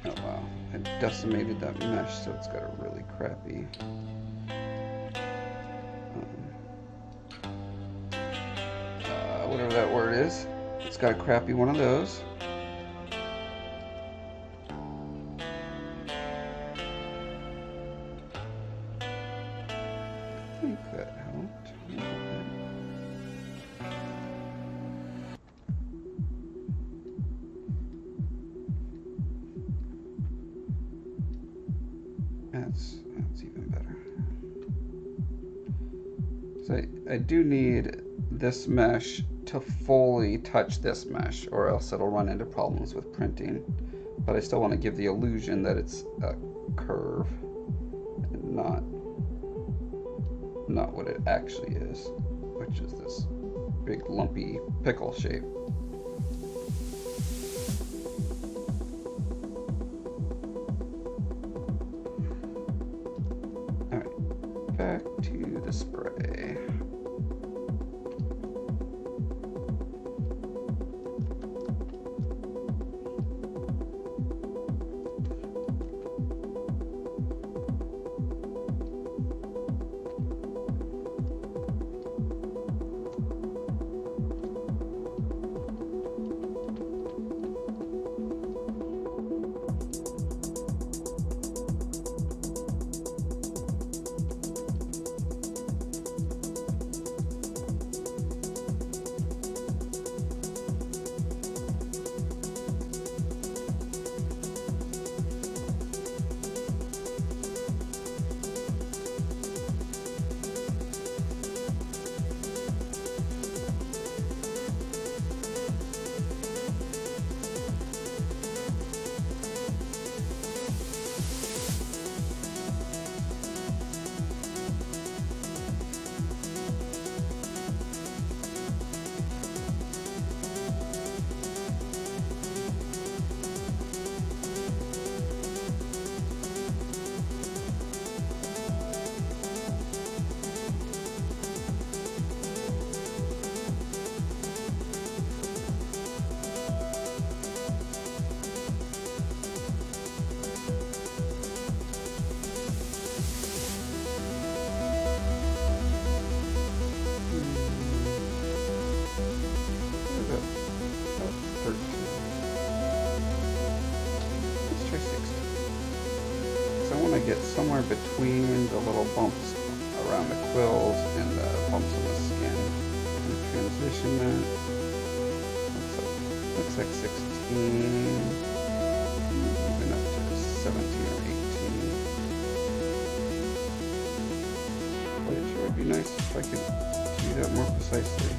to... Oh wow, I decimated that mesh, so it's got a really crappy... whatever that word is. It's got a crappy one of those. I think that helped. That's even better. So I do need this mesh to fully touch this mesh, or else it'll run into problems with printing. But I still want to give the illusion that it's a curve and not what it actually is, which is this big lumpy pickle shape. Alright, back to the spray. Get somewhere between the little bumps around the quills and the bumps on the skin. And transition that. Looks like 16, even up to 17 or 18. But it sure would be nice if I could do that more precisely.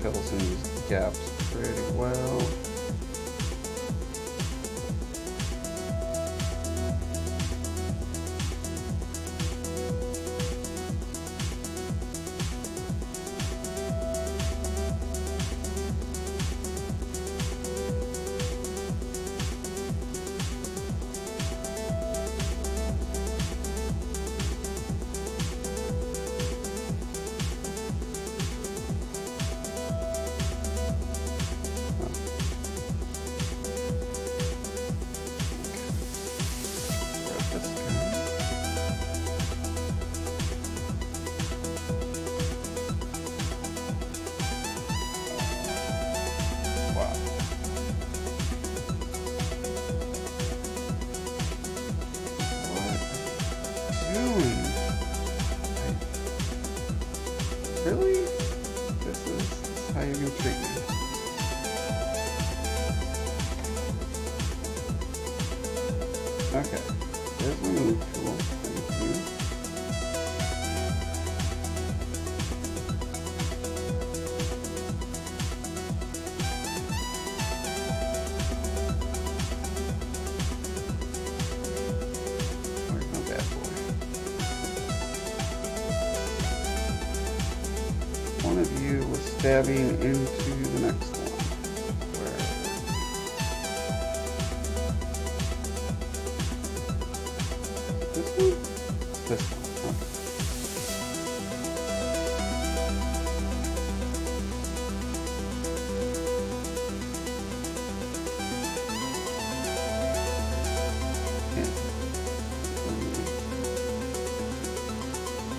Fills in these gaps pretty well. Okay. There's the move tool. Thank you. Where's my bad boy? One of you was stabbing into the next one. Where? This one? This one.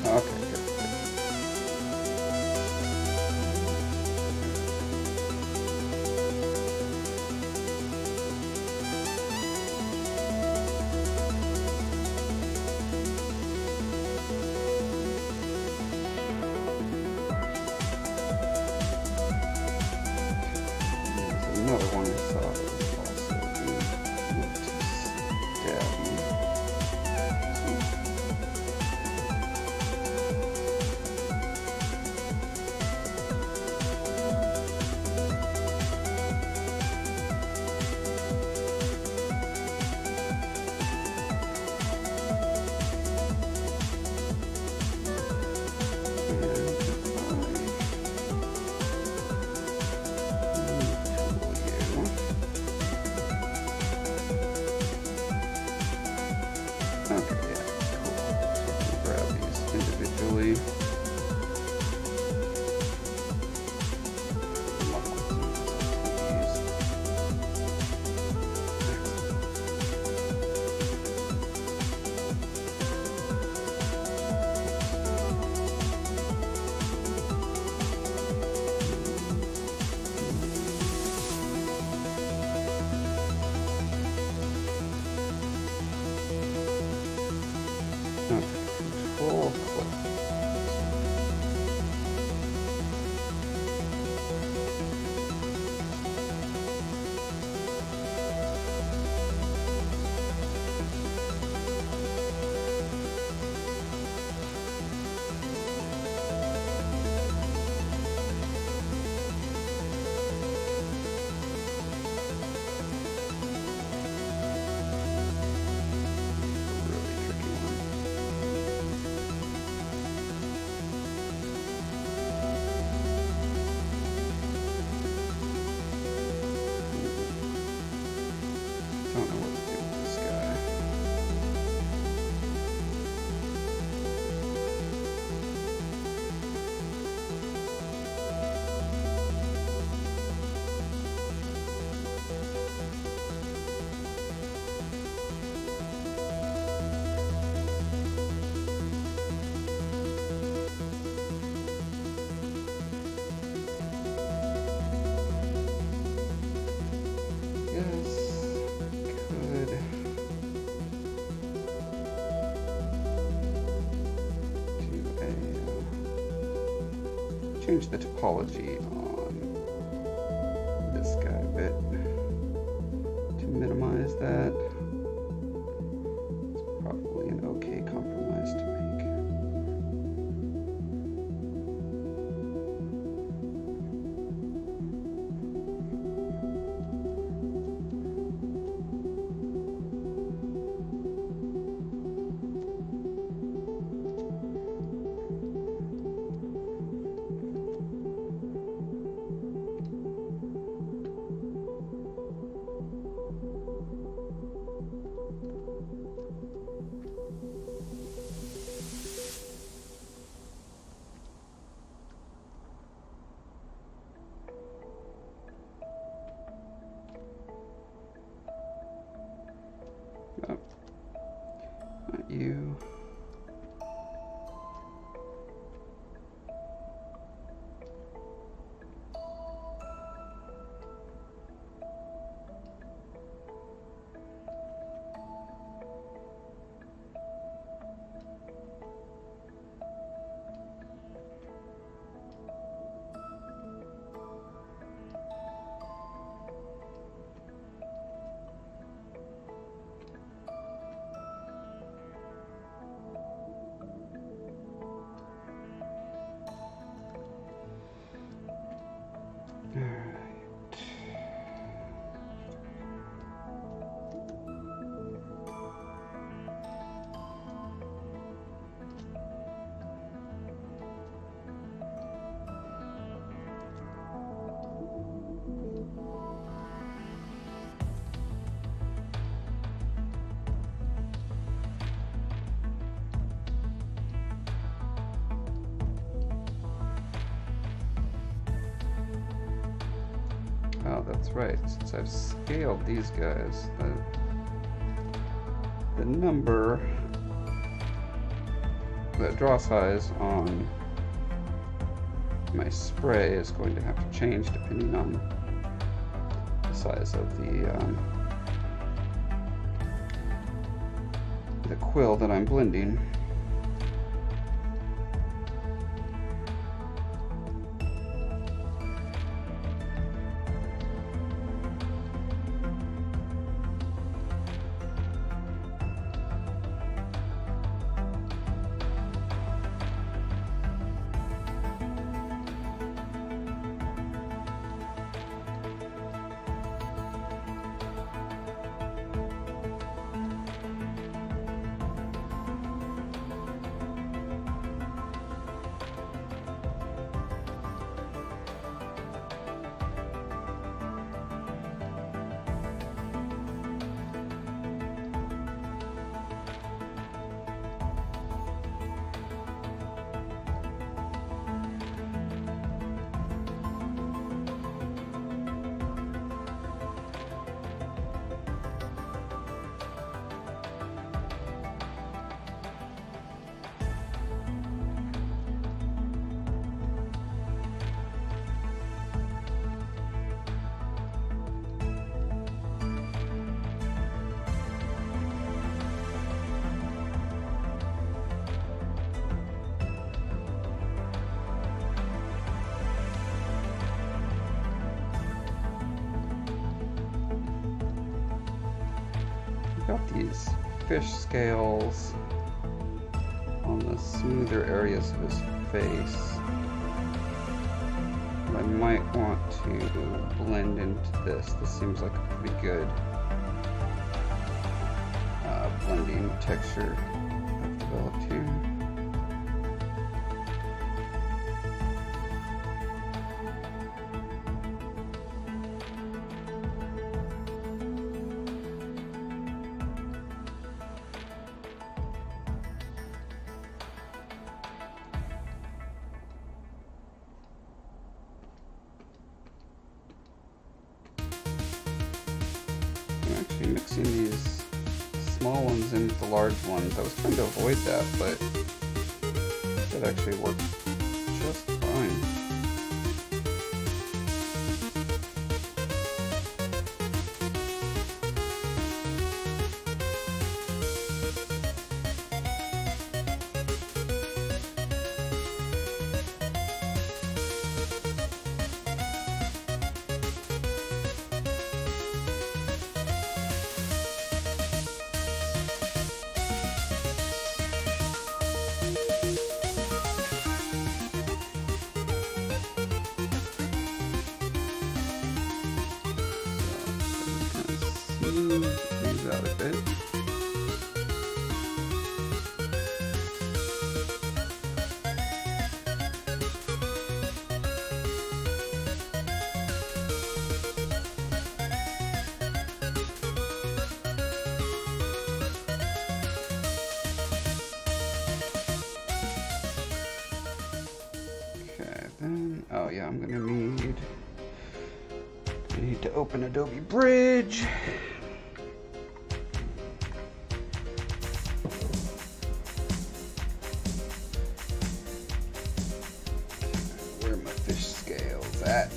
Okay, good. There's another one I saw that was also being moved to stab me. Okay, yeah, cool. So we can grab these individually. Okay, control click. Really tricky one. Don't know what to do with this guy. Yes, could do a change the topology on this guy a bit to minimize that. It's probably an okay compromise to make. Oh, not you. Oh, that's right. Since I've scaled these guys, the number, the draw size on my spray is going to have to change depending on the size of the quill that I'm blending. Got these fish scales on the smoother areas of his face. I might want to blend into this. This seems like a pretty good blending texture I've developed here. Mixing these small ones in with the large ones. I was trying to avoid that, but that actually worked just fine. Things out a bit. Okay, then, oh yeah, I'm gonna need to open Adobe Bridge. That.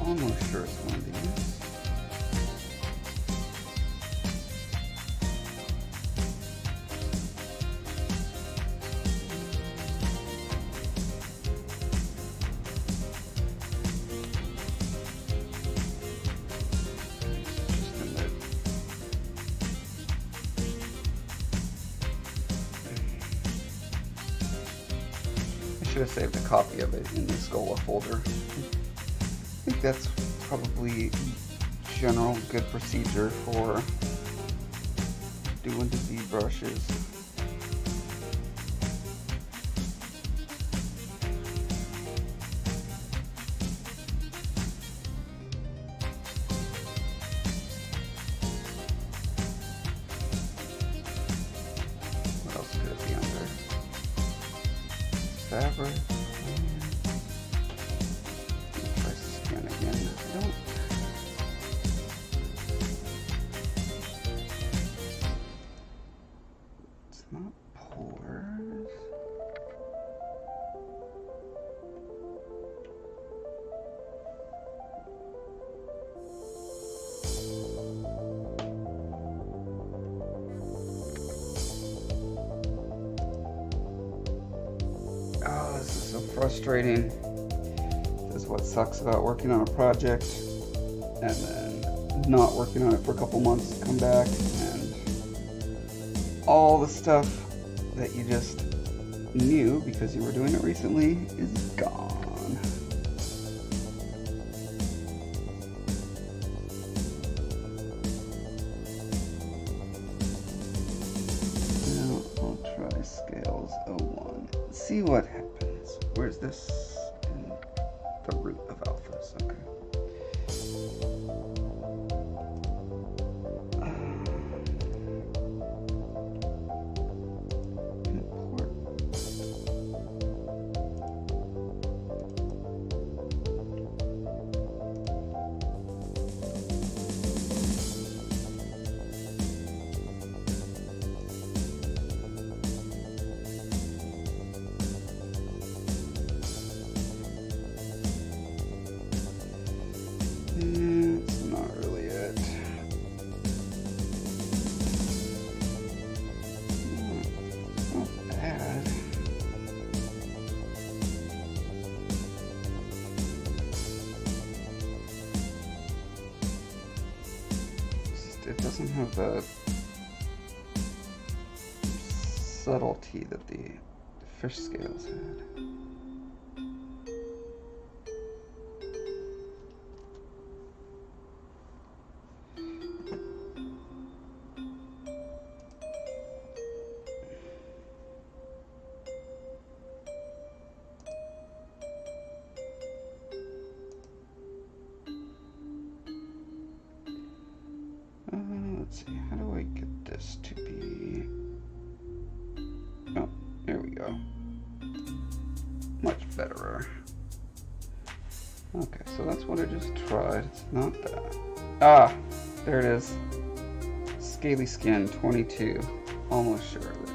Almost sure it's one of these. should have saved a copy of it in the Scolla folder. I think that's probably general good procedure for doing the Zbrushes. What else could it be under? Fabric. Try scan again. Nope. It's not pores. Oh, this is so frustrating. This is what sucks about working on a project and then not working on it for a couple months, come back and all the stuff that you just knew because you were doing it recently is gone. Now I'll try scales 01. See what happens. Where's this? In the root of alphas. Okay. Import. It's not really it. Not bad. It doesn't have the subtlety that the fish scales had. Let's see, how do I get this to be... Oh, there we go. Much better. Okay, so that's what I just tried. It's not that. Ah, there it is. Scaly skin 22. Almost sure of it.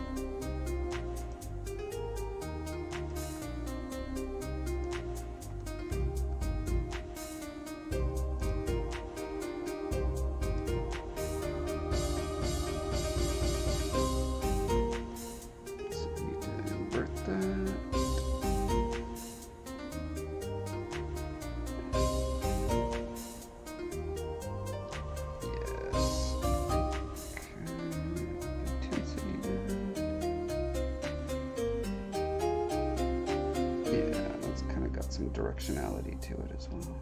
Some directionality to it as well.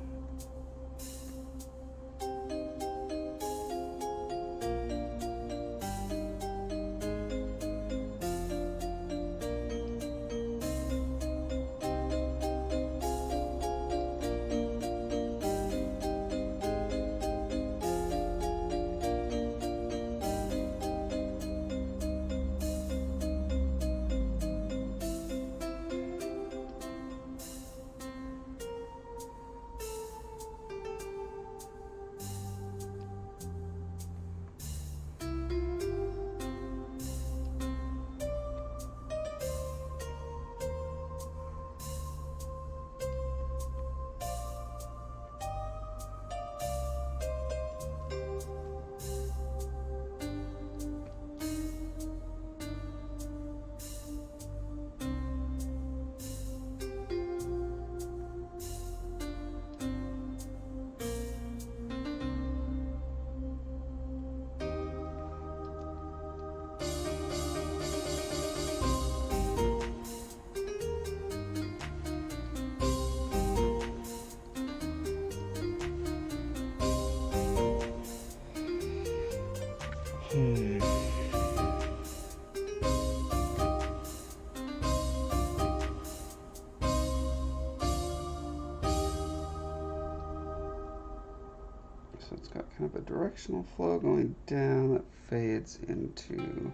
directional flow going down that fades into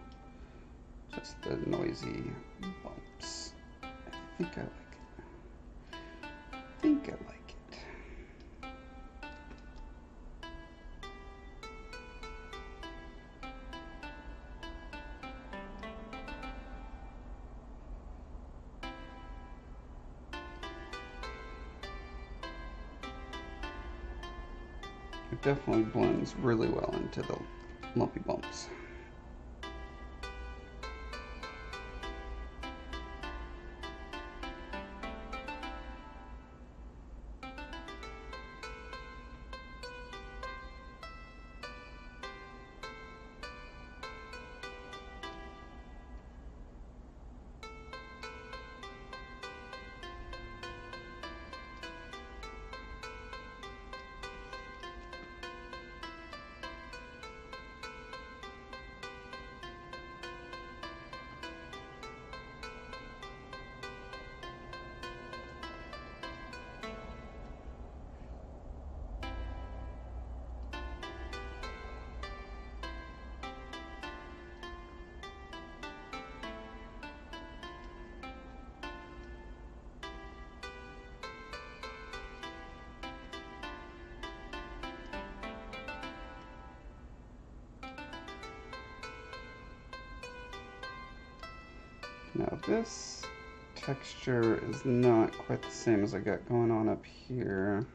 just the noisy bumps. I think I like it. I think I like it. It definitely blends really well into the lumpy bumps. Now this texture is not quite the same as I got going on up here.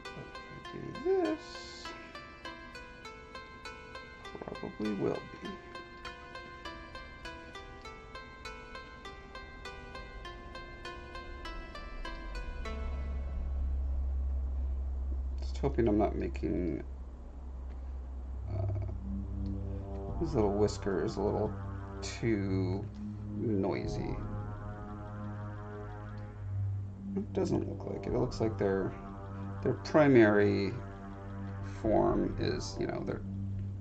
But if I do this, probably will be. Just hoping I'm not making this little whisker is a little too noisy. It doesn't look like it. It looks like their primary form is, you know, their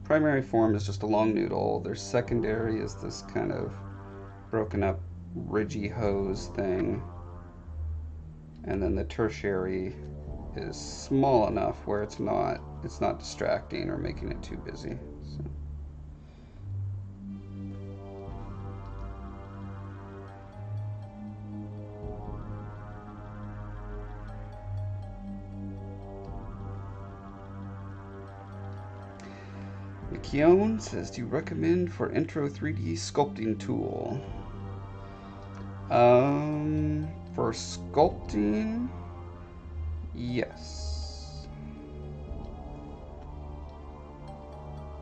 primary form is just a long noodle. Their secondary is this kind of broken up ridgy hose thing. And then the tertiary is small enough where it's not distracting or making it too busy. So. Keown says, do you recommend for intro 3D sculpting tool? For sculpting, yes.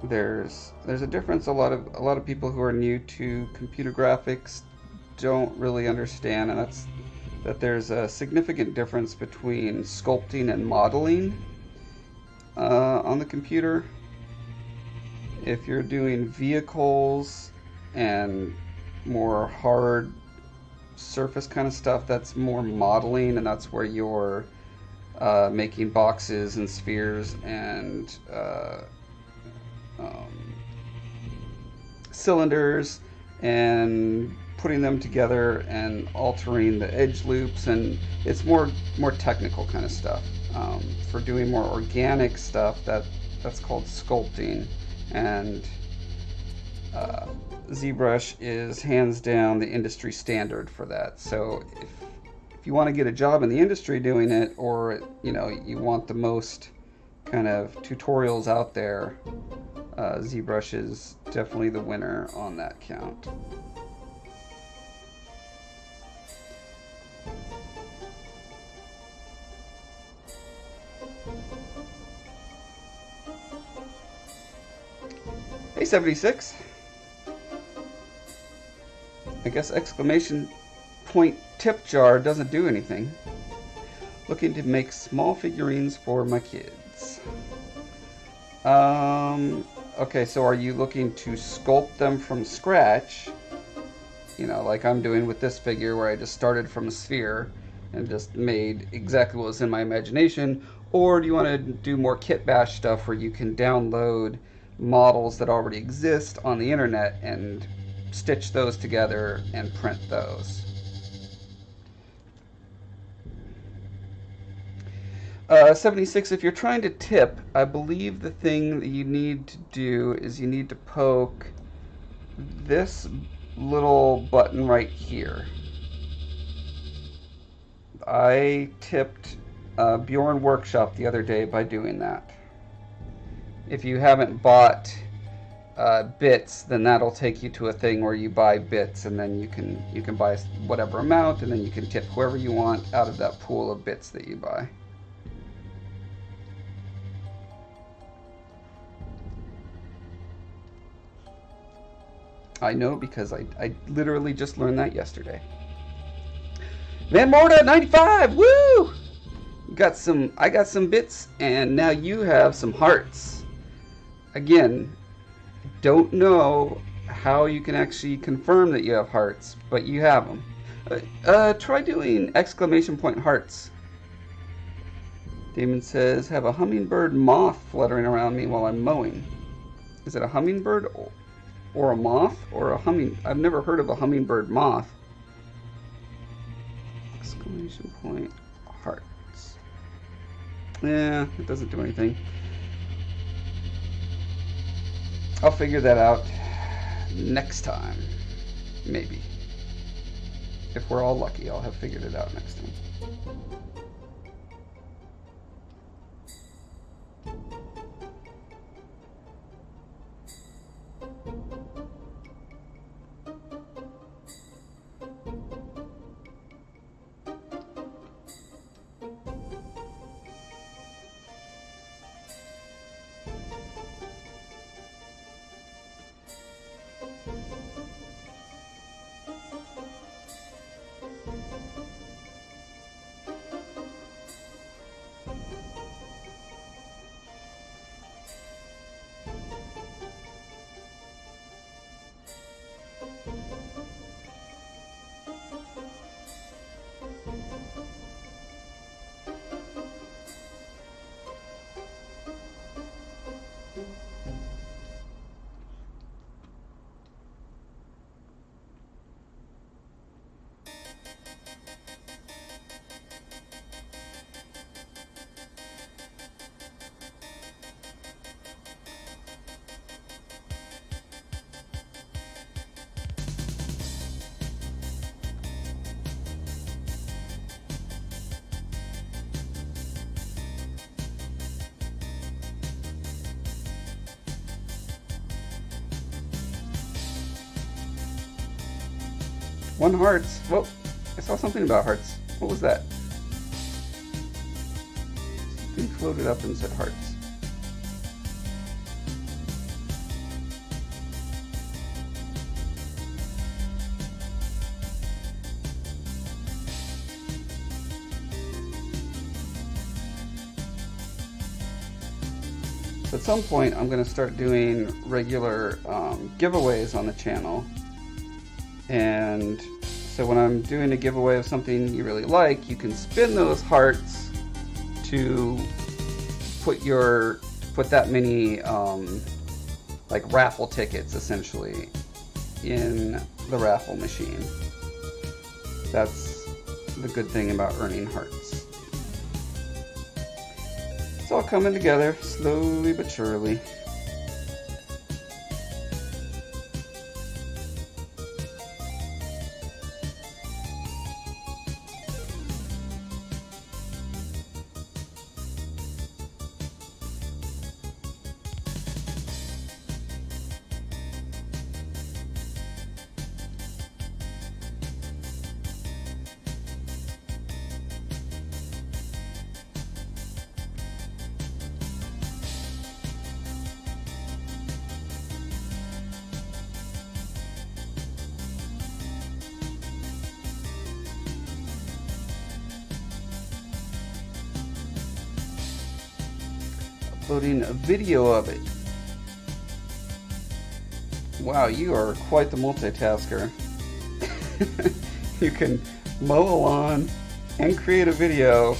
There's a difference. A lot of people who are new to computer graphics don't really understand, and that's that there's a significant difference between sculpting and modeling on the computer. If you're doing vehicles and more hard surface kind of stuff, that's more modeling, and that's where you're making boxes and spheres and cylinders and putting them together and altering the edge loops, and it's more technical kind of stuff. For doing more organic stuff, that's called sculpting. And Zbrush is hands down the industry standard for that. So if you want to get a job in the industry doing it, or you want the most kind of tutorials out there, Zbrush is definitely the winner on that count. Hey 76. I guess exclamation point tip jar doesn't do anything. Looking to make small figurines for my kids. Okay, so are you looking to sculpt them from scratch? Like I'm doing with this figure, where I just started from a sphere and just made exactly what was in my imagination? Or do you want to do more kit bash stuff where you can download models that already exist on the internet and stitch those together and print those? 76, if you're trying to tip, I believe the thing that you need to do is you need to poke this little button right here. I tipped Bjorn Workshop the other day by doing that. If you haven't bought bits, then that'll take you to a thing where you buy bits, and then you can buy whatever amount, and then you can tip whoever you want out of that pool of bits that you buy. I know because I literally just learned that yesterday. Van Morta 95, woo! I got some bits, and now you have some hearts. Again, don't know how you can actually confirm that you have hearts, but you have them. Try doing exclamation point hearts. Damon says, have a hummingbird moth fluttering around me while I'm mowing. Is it a hummingbird or a moth or a humming? I've never heard of a hummingbird moth. Exclamation point hearts. Yeah, it doesn't do anything. I'll figure that out next time. Maybe. If we're all lucky, I'll have figured it out next time. One hearts. Whoa, I saw something about hearts. What was that? Something floated up and said hearts. So at some point, I'm going to start doing regular giveaways on the channel. And so when I'm doing a giveaway of something you really like, you can spin those hearts to put that many like raffle tickets essentially in the raffle machine. That's the good thing about earning hearts. It's all coming together slowly but surely. Uploading a video of it. Wow, you are quite the multitasker. You can mow a lawn and create a video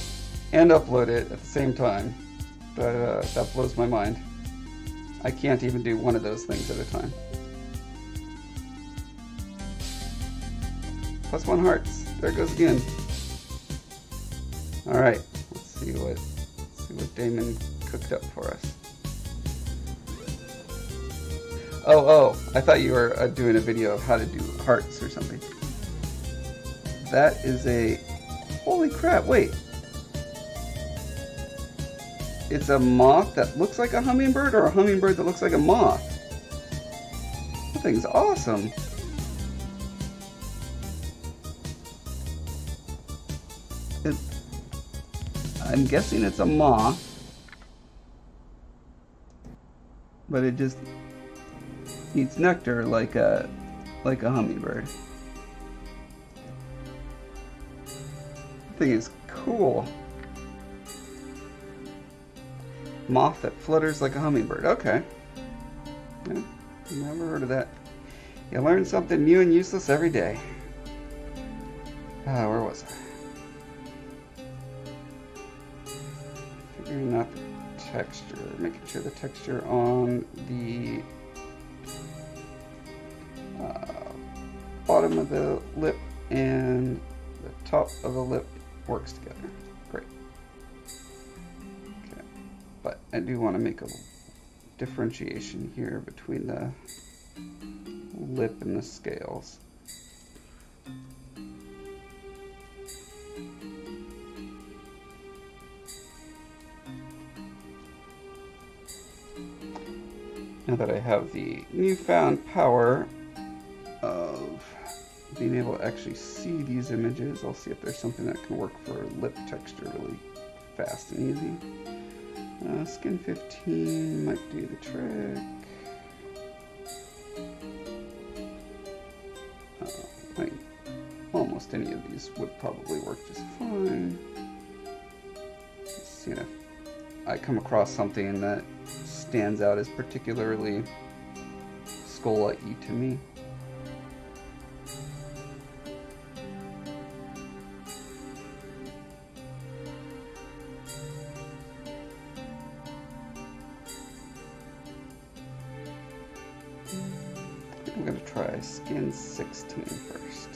and upload it at the same time. That blows my mind. I can't even do one of those things at a time. +1 hearts. There it goes again. Alright, let's see what Damon cooked up for us. Oh, I thought you were doing a video of how to do hearts or something. That is a... Holy crap, wait. It's a moth that looks like a hummingbird, or a hummingbird that looks like a moth? That thing's awesome. I'm guessing it's a moth, but it just eats nectar like a hummingbird. That thing is cool. Moth that flutters like a hummingbird. Okay. Yeah, never heard of that. You learn something new and useless every day. Where was I? Figuring out the texture. Making sure the texture on the bottom of the lip and the top of the lip works together. Great. Okay. But I do want to make a differentiation here between the lip and the scales. Now that I have the newfound power of being able to actually see these images, I'll see if there's something that can work for lip texture really fast and easy. Skin 15 might do the trick. Almost any of these would probably work just fine. Let's see if I come across something that stands out as particularly Scolla-y to me. I'm going to try skin 16 first.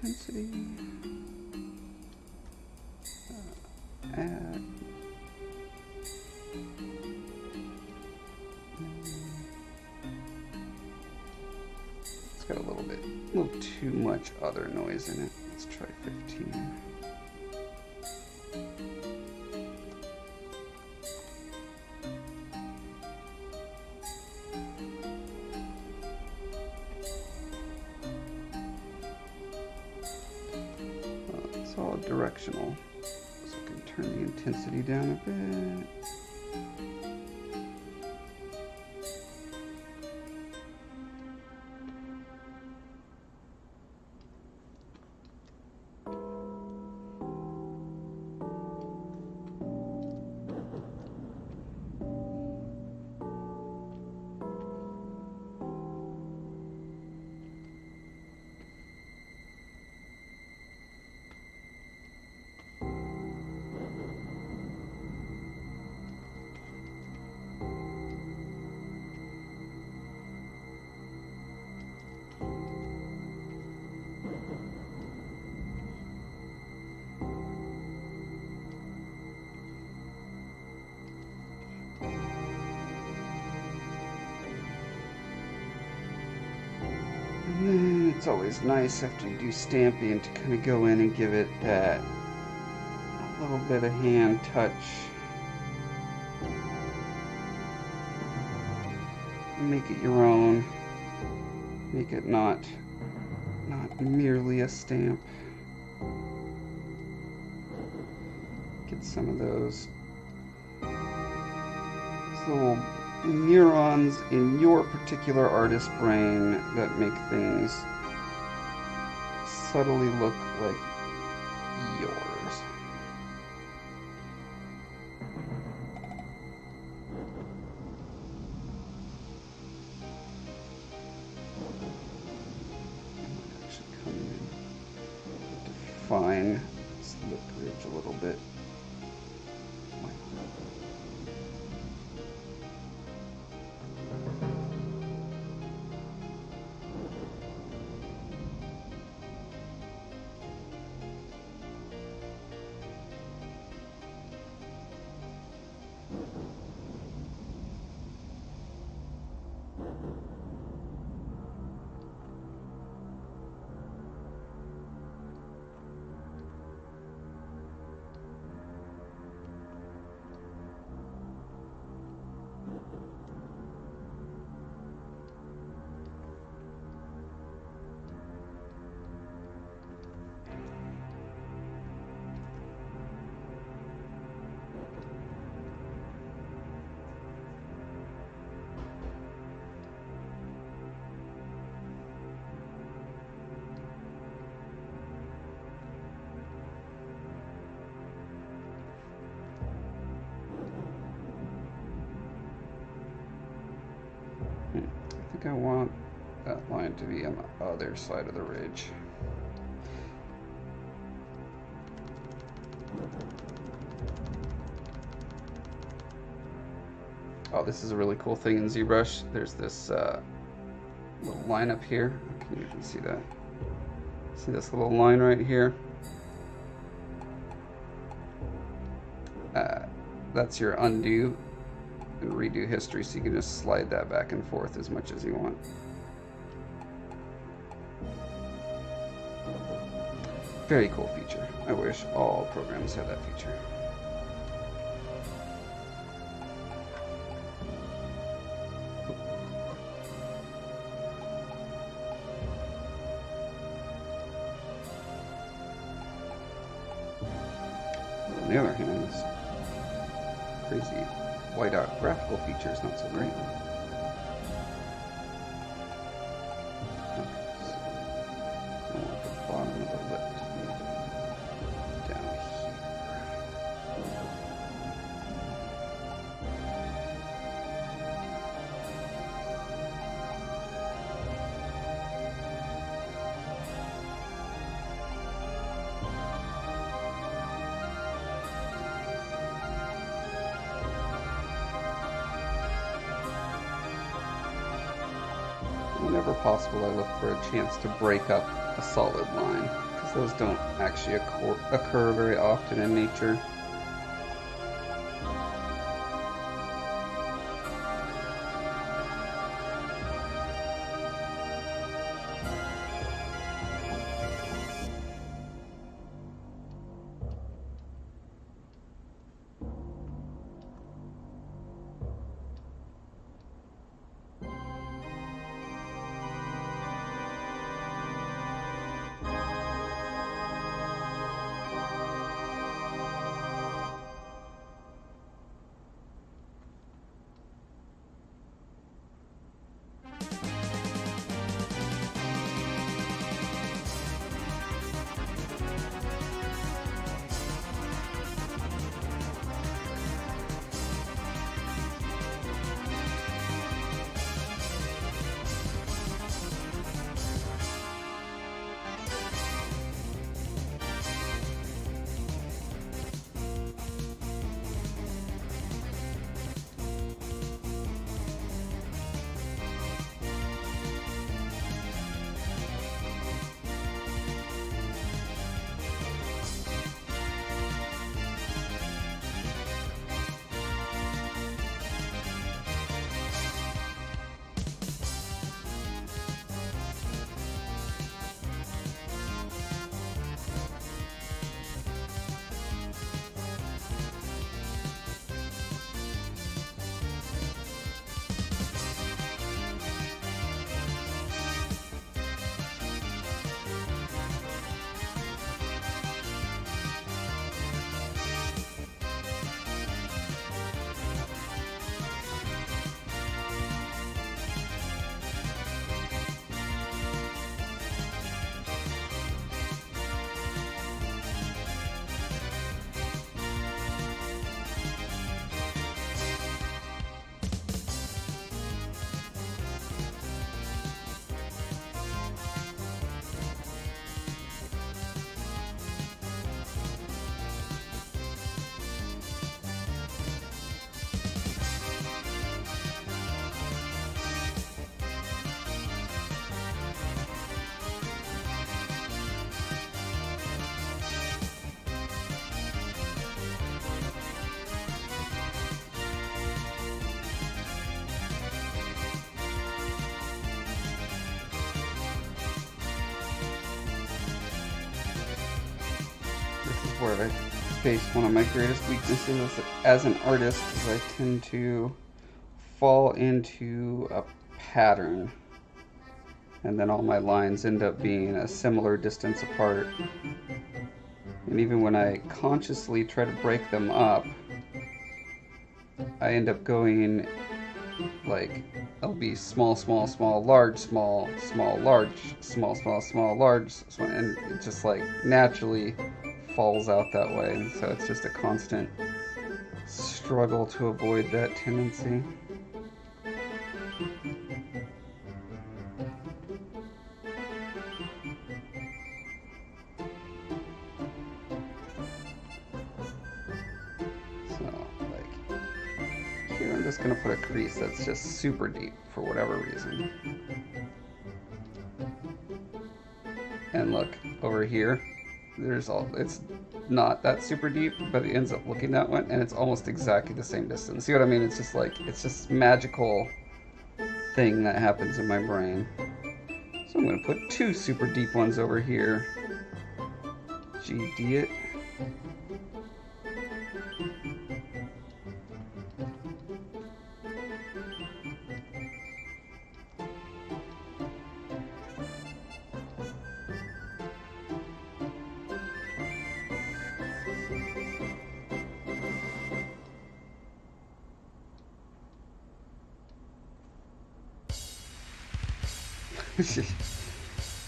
Intensity, add, it's got a little too much other noise in it. Let's try 15. It's all directional, so I can turn the intensity down a bit. It's always nice after you do stamping to kind of go in and give it that little bit of hand touch. Make it your own. Make it not merely a stamp. Get some of those little neurons in your particular artist brain that make things subtly look like yours. refine this lip ridge a little bit. I think I want that line to be on the other side of the ridge. Oh, this is a really cool thing in ZBrush. There's this little line up here. Can you even see that? See this little line right here? That's your undo and redo history, so you can just slide that back and forth as much as you want. Very cool feature. I wish all programs had that feature. On the other hand, this crazy whiteout graphical feature is not so great. Whenever possible, I look for a chance to break up a solid line, because those don't actually occur very often in nature. where I face one of my greatest weaknesses as an artist is I tend to fall into a pattern, and then all my lines end up being a similar distance apart. And even when I consciously try to break them up, I end up going like, it'll be small, small, small, large, small, small, large, small, small, small, large, and it just like naturally falls out that way. And so it's just a constant struggle to avoid that tendency. I'm just going to put a crease that's just super deep for whatever reason. And look, over here, it's not that super deep, but it ends up looking that one, and it's almost exactly the same distance. See what I mean? It's just like, it's just magical thing that happens in my brain. So I'm going to put two super deep ones over here. GD it.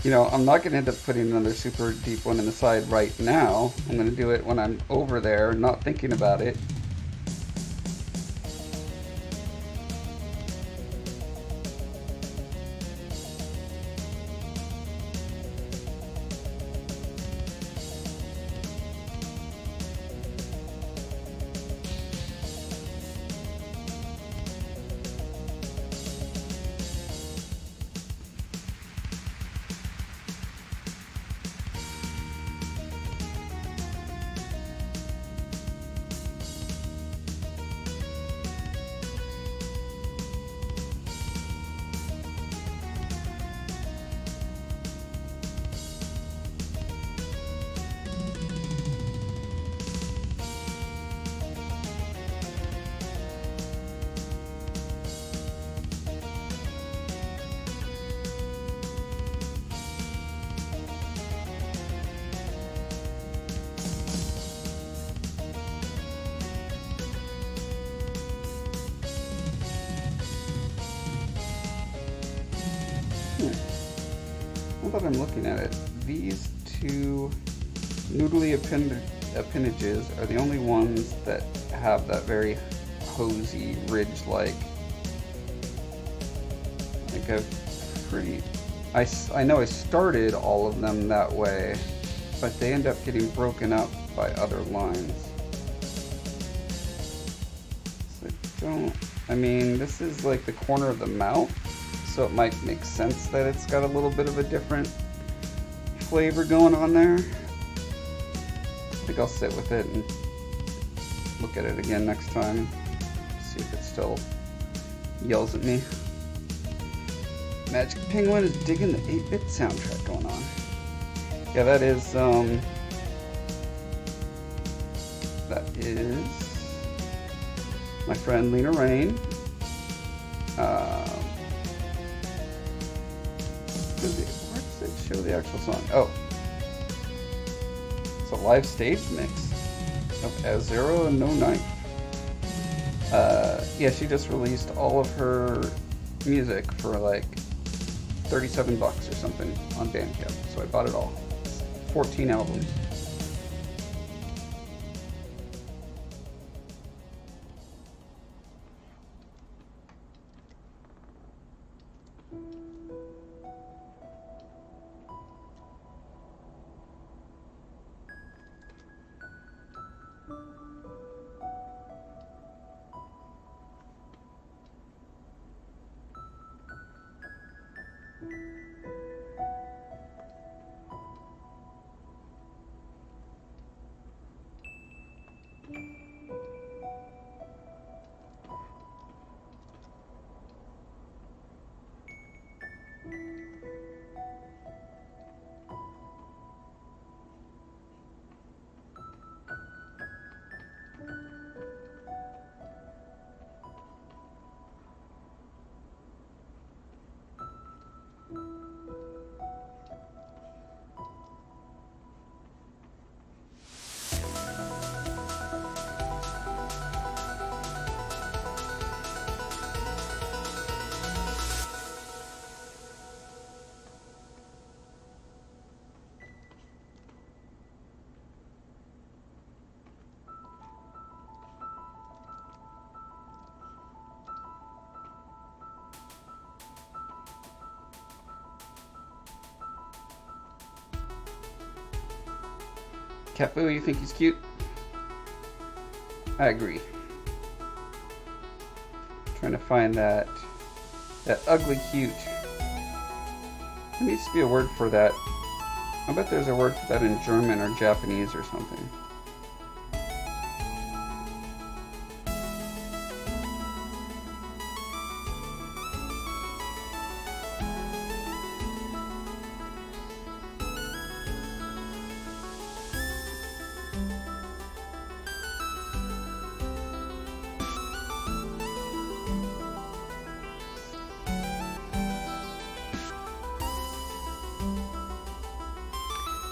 You know, I'm not going to end up putting another super deep one in the side right now. I'm going to do it when I'm over there, not thinking about it. Now that I'm looking at it, these two noodly appendages are the only ones that have that very hosey, ridge-like, I know I started all of them that way, but they end up getting broken up by other lines. So I mean, this is like the corner of the mouth, so it might make sense that it's got a little bit of a different flavor going on there. I think I'll sit with it and look at it again next time, see if it still yells at me. Magic Penguin is digging the 8-bit soundtrack going on. Yeah, that is my friend Lena Raine. Where does it show the actual song? Oh, it's a live stage mix of Azero and No Knife. Yeah, she just released all of her music for like $37 or something on Bandcamp, so I bought it all. 14 albums. Cat Boo, you think he's cute? I agree. Trying to find that ugly cute. There needs to be a word for that. I bet there's a word for that in German or Japanese or something.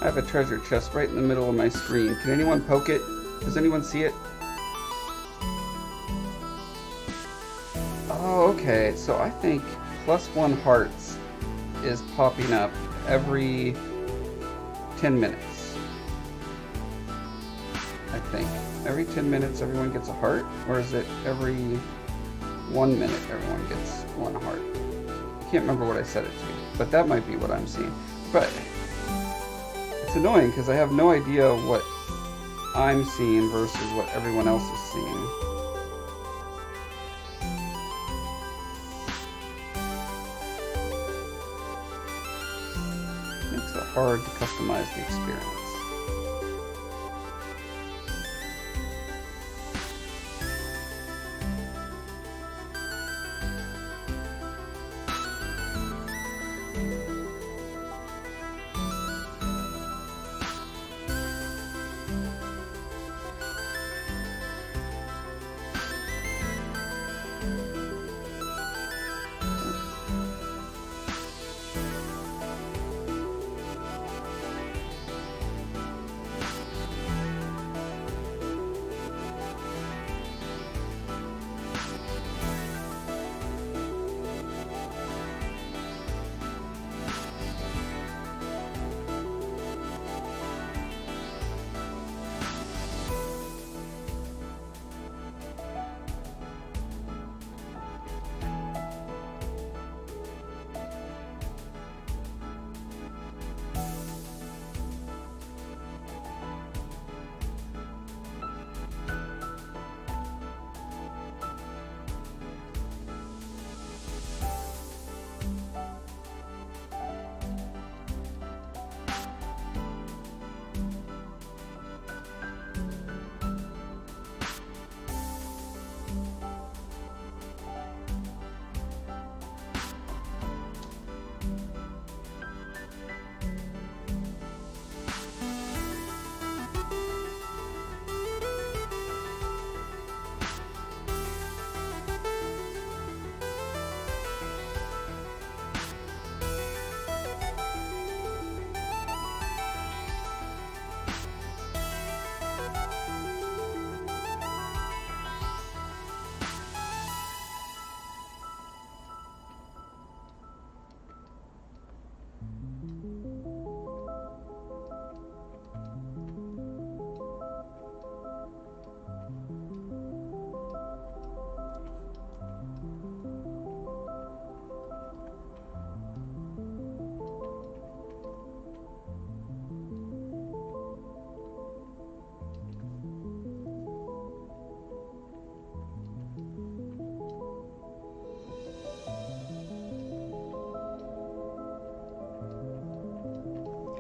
I have a treasure chest right in the middle of my screen. Can anyone poke it? Does anyone see it? Oh, okay. So I think +1 hearts is popping up every 10 minutes. I think. Every 10 minutes everyone gets a heart? Or is it every 1 minute everyone gets 1 heart? I can't remember what I said it to be, but that might be what I'm seeing. But it's annoying because I have no idea what I'm seeing versus what everyone else is seeing. Makes it hard to customize the experience.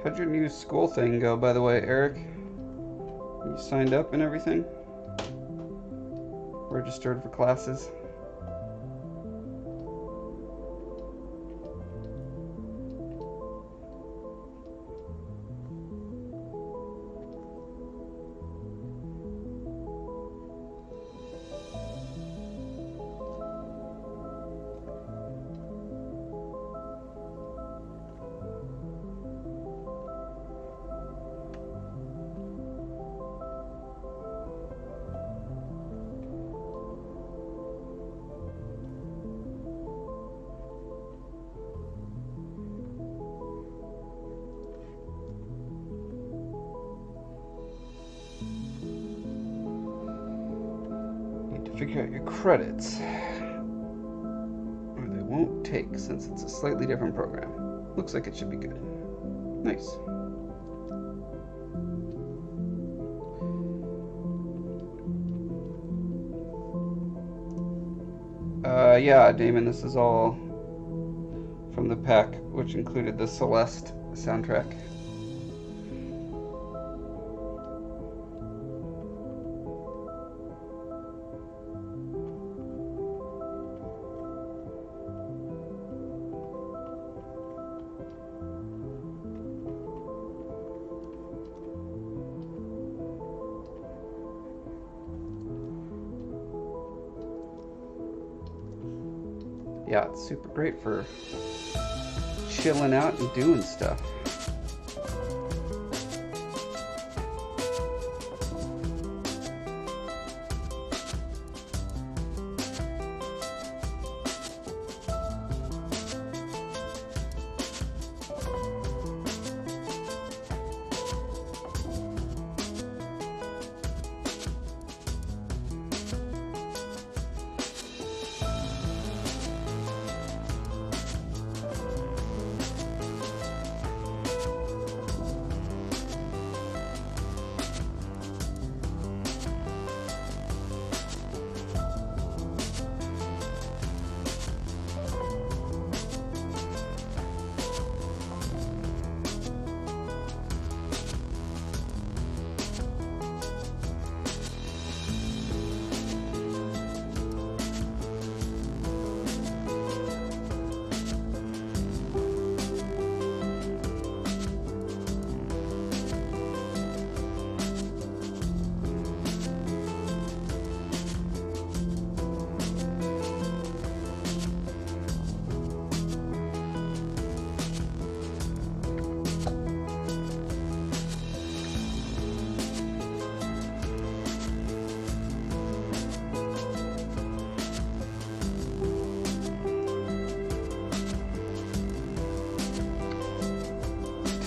How'd your new school thing go, by the way, Eric? You signed up and everything? Registered for classes? Figure out your credits, or they won't take since it's a slightly different program. Looks like it should be good. Nice. Yeah, Damon, this is all from the pack, which included the Celeste soundtrack. Yeah, it's super great for chilling out and doing stuff.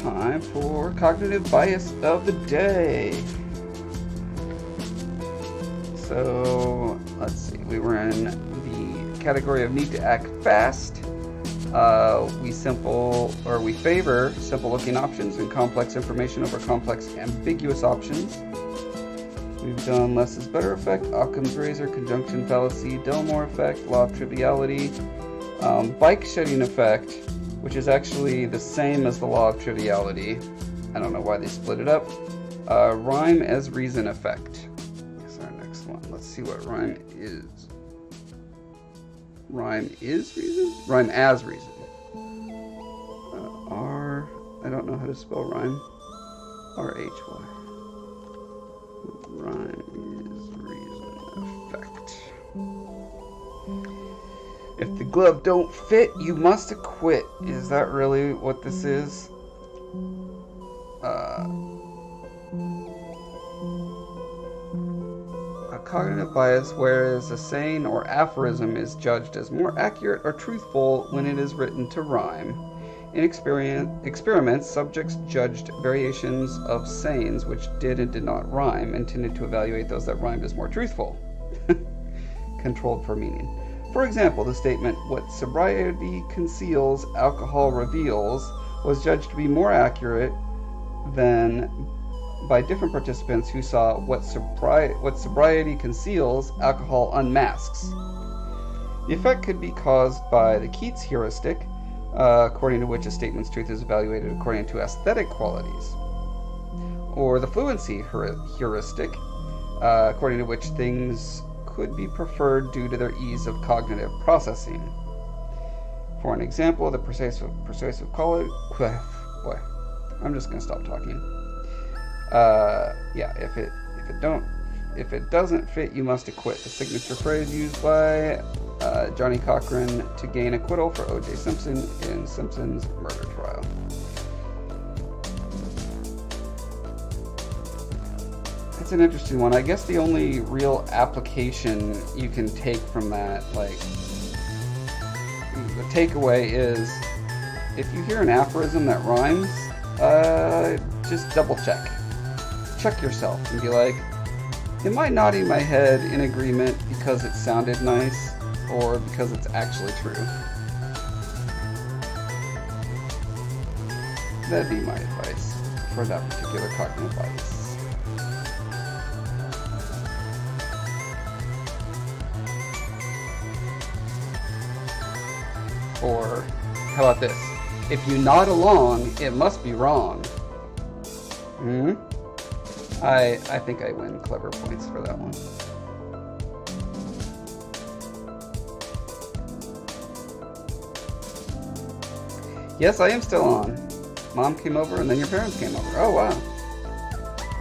Time for cognitive bias of the day. So let's see, we were in the category of need to act fast. We favor simple looking options and complex information over complex ambiguous options. We've done less is better effect, Occam's razor, conjunction fallacy, Delmore effect, law of triviality, bike shedding effect, which is actually the same as the law of triviality. I don't know why they split it up. Rhyme as reason effect is our next one. Let's see what rhyme is. Rhyme is reason? Rhyme as reason. I don't know how to spell rhyme. R-H-Y. Rhyme is reason effect. If the glove don't fit, you must acquit. Is that really what this is? A cognitive bias, whereas a saying or aphorism is judged as more accurate or truthful when it is written to rhyme. In experiments, subjects judged variations of sayings which did and did not rhyme, intended to evaluate those that rhymed as more truthful. Controlled for meaning. For example, the statement, "What sobriety conceals, alcohol reveals," was judged to be more accurate than by different participants who saw what sobriety conceals, alcohol unmasks. The effect could be caused by the Keats heuristic, according to which a statement's truth is evaluated according to aesthetic qualities, or the fluency heuristic, according to which things could be preferred due to their ease of cognitive processing. For an example, the persuasive quality. Boy, I'm just gonna stop talking. Yeah, if it doesn't fit, you must acquit. The signature phrase used by Johnny Cochran to gain acquittal for O.J. Simpson in Simpson's murder trial. It's an interesting one. I guess the only real application you can take from that, like, the takeaway is, if you hear an aphorism that rhymes, just double check. Check yourself and be like, am I nodding my head in agreement because it sounded nice, or because it's actually true? That'd be my advice for that particular cognitive bias. Or how about this? If you nod along, it must be wrong. Hmm? I think I win clever points for that one. Yes, I am still on. Mom came over and then your parents came over. Oh, wow.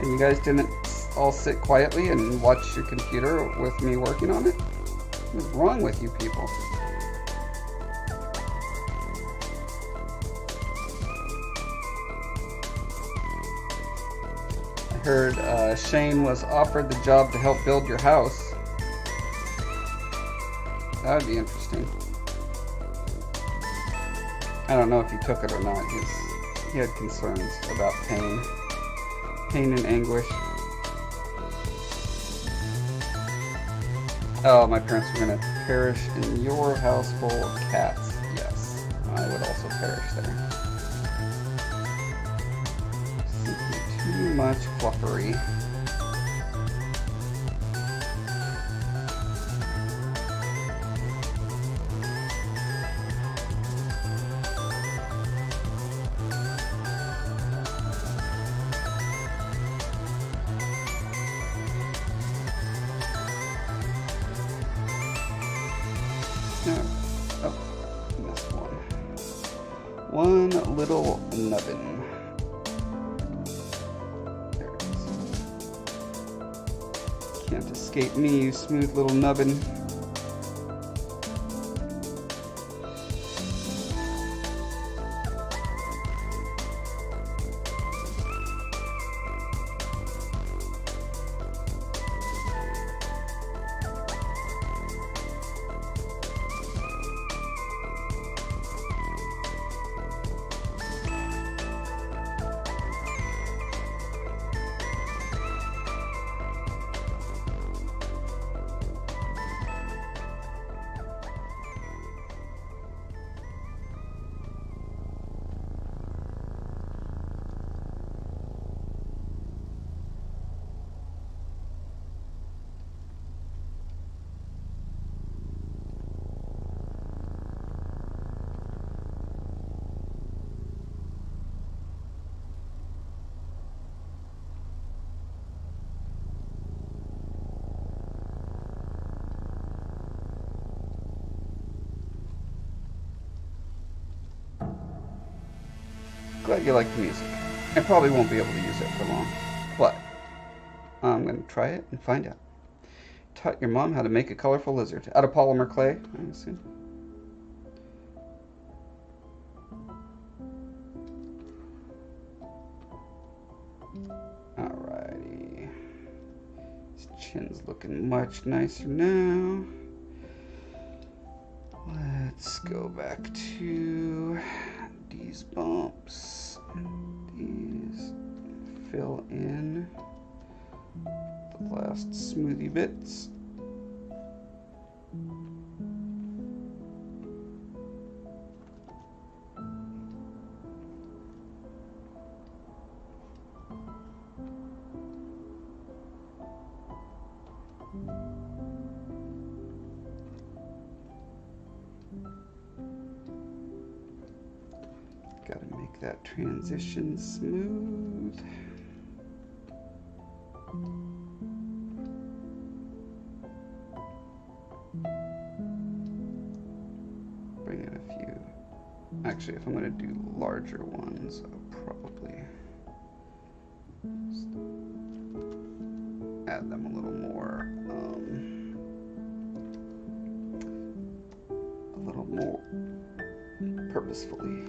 And you guys didn't all sit quietly and watch your computer with me working on it? What's wrong with you people? I heard Shane was offered the job to help build your house. That would be interesting. I don't know if he took it or not. He had concerns about pain and anguish. Oh, my parents were going to perish in your house full of cats. Yes, I would also perish there. Simply too much fluffery. One little nubbin. There it is. Can't escape me, you smooth little nubbin. Glad you like the music. I probably won't be able to use it for long, but I'm going to try it and find out. Taught your mom how to make a colorful lizard out of polymer clay, I assume. Alrighty. His chin's looking much nicer now. Let's go back to these bumps. These fill in the last smoothie bits. Gotta make that transition smooth. Bring in a few. Actually, if I'm gonna do larger ones, I'll probably just add them a little more. Purposefully.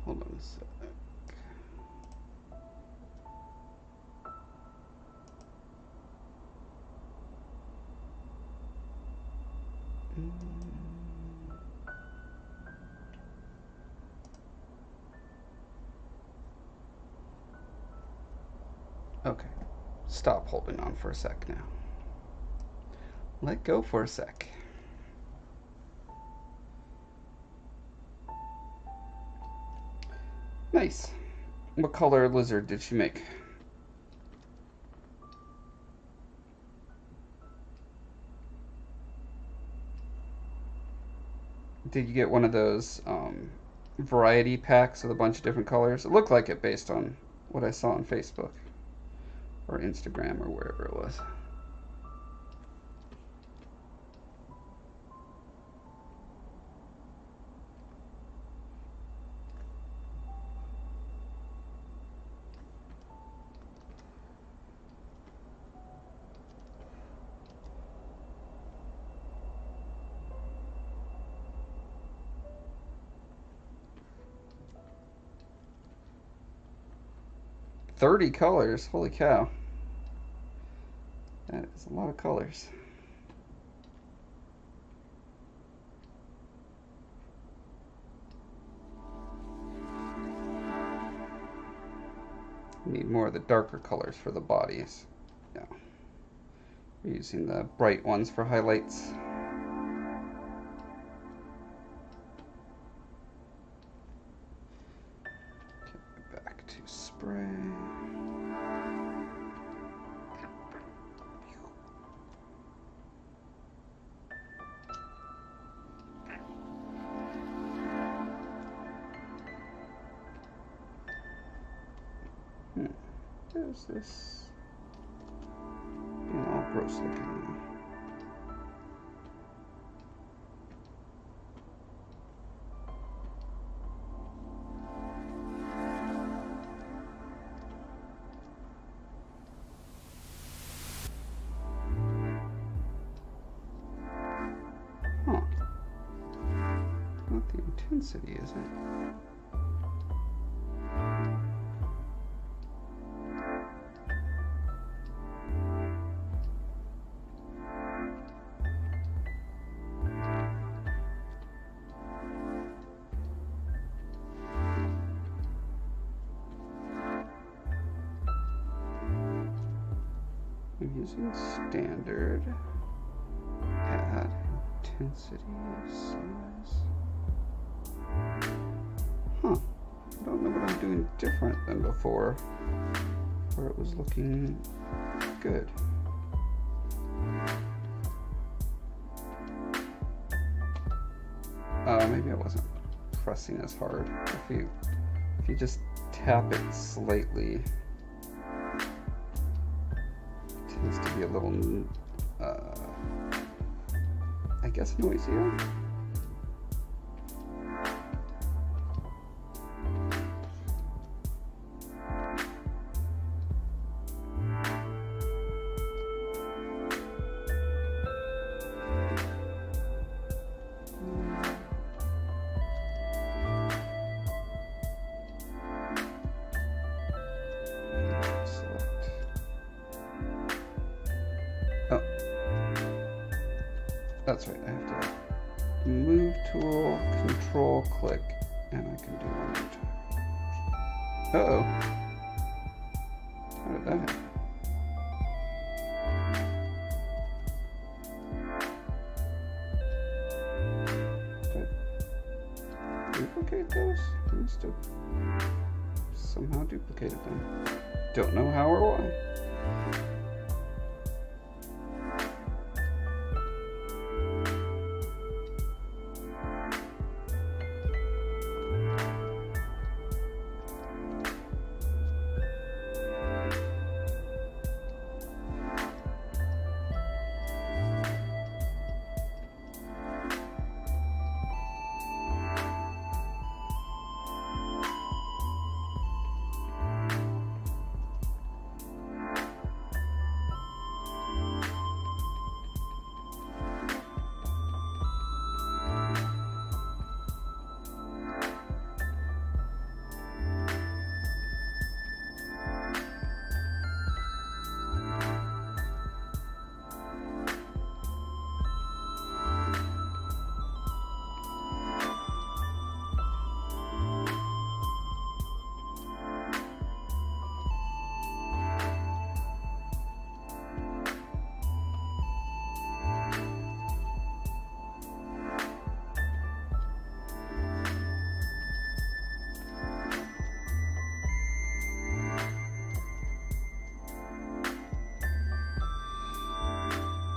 Hold on a sec. Okay, stop holding on for a sec now. Let go for a sec. Nice. What color lizard did she make? Did you get one of those variety packs with a bunch of different colors? It looked like it based on what I saw on Facebook or Instagram or wherever it was. $30 colors, holy cow. That is a lot of colors. Need more of the darker colors for the bodies. Yeah. We're using the bright ones for highlights. Get back to spray. There's this being all gross looking. Huh. Not the intensity, is it? I'm using standard, add intensity, size. Huh, I don't know what I'm doing different than before, where it was looking good. Maybe I wasn't pressing as hard. If you just tap it slightly, tends to be a little, I guess, noisier. That's right, I have to move tool, control click, and I can do one more time. Uh-oh. How did that happen? Did I duplicate those? I must have somehow duplicated them. Don't know how or why.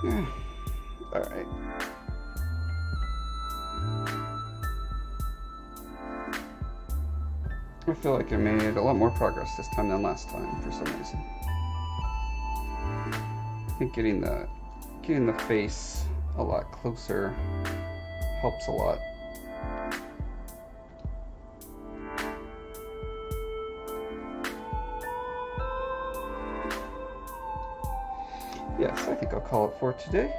Alright. I feel like I made a lot more progress this time than last time for some reason. I think getting the face a lot closer helps a lot. Yes, I think I'll call it for today.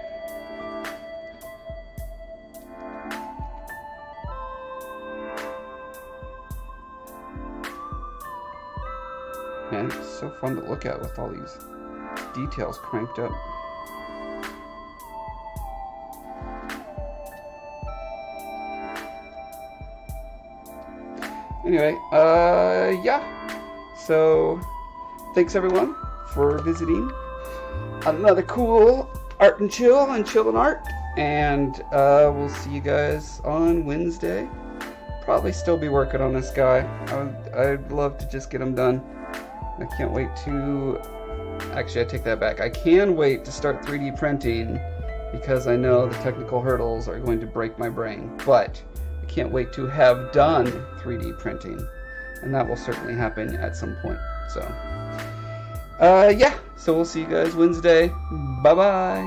Man, it's so fun to look at with all these details cranked up. Anyway, yeah. So, thanks everyone for visiting another cool art and chill and chill and art. And we'll see you guys on Wednesday. Probably still be working on this guy. I'd love to just get him done. I can't wait to... Actually, I take that back. I can wait to start 3D printing because I know the technical hurdles are going to break my brain. But I can't wait to have done 3D printing. And that will certainly happen at some point. So, yeah. So we'll see you guys Wednesday. Bye-bye.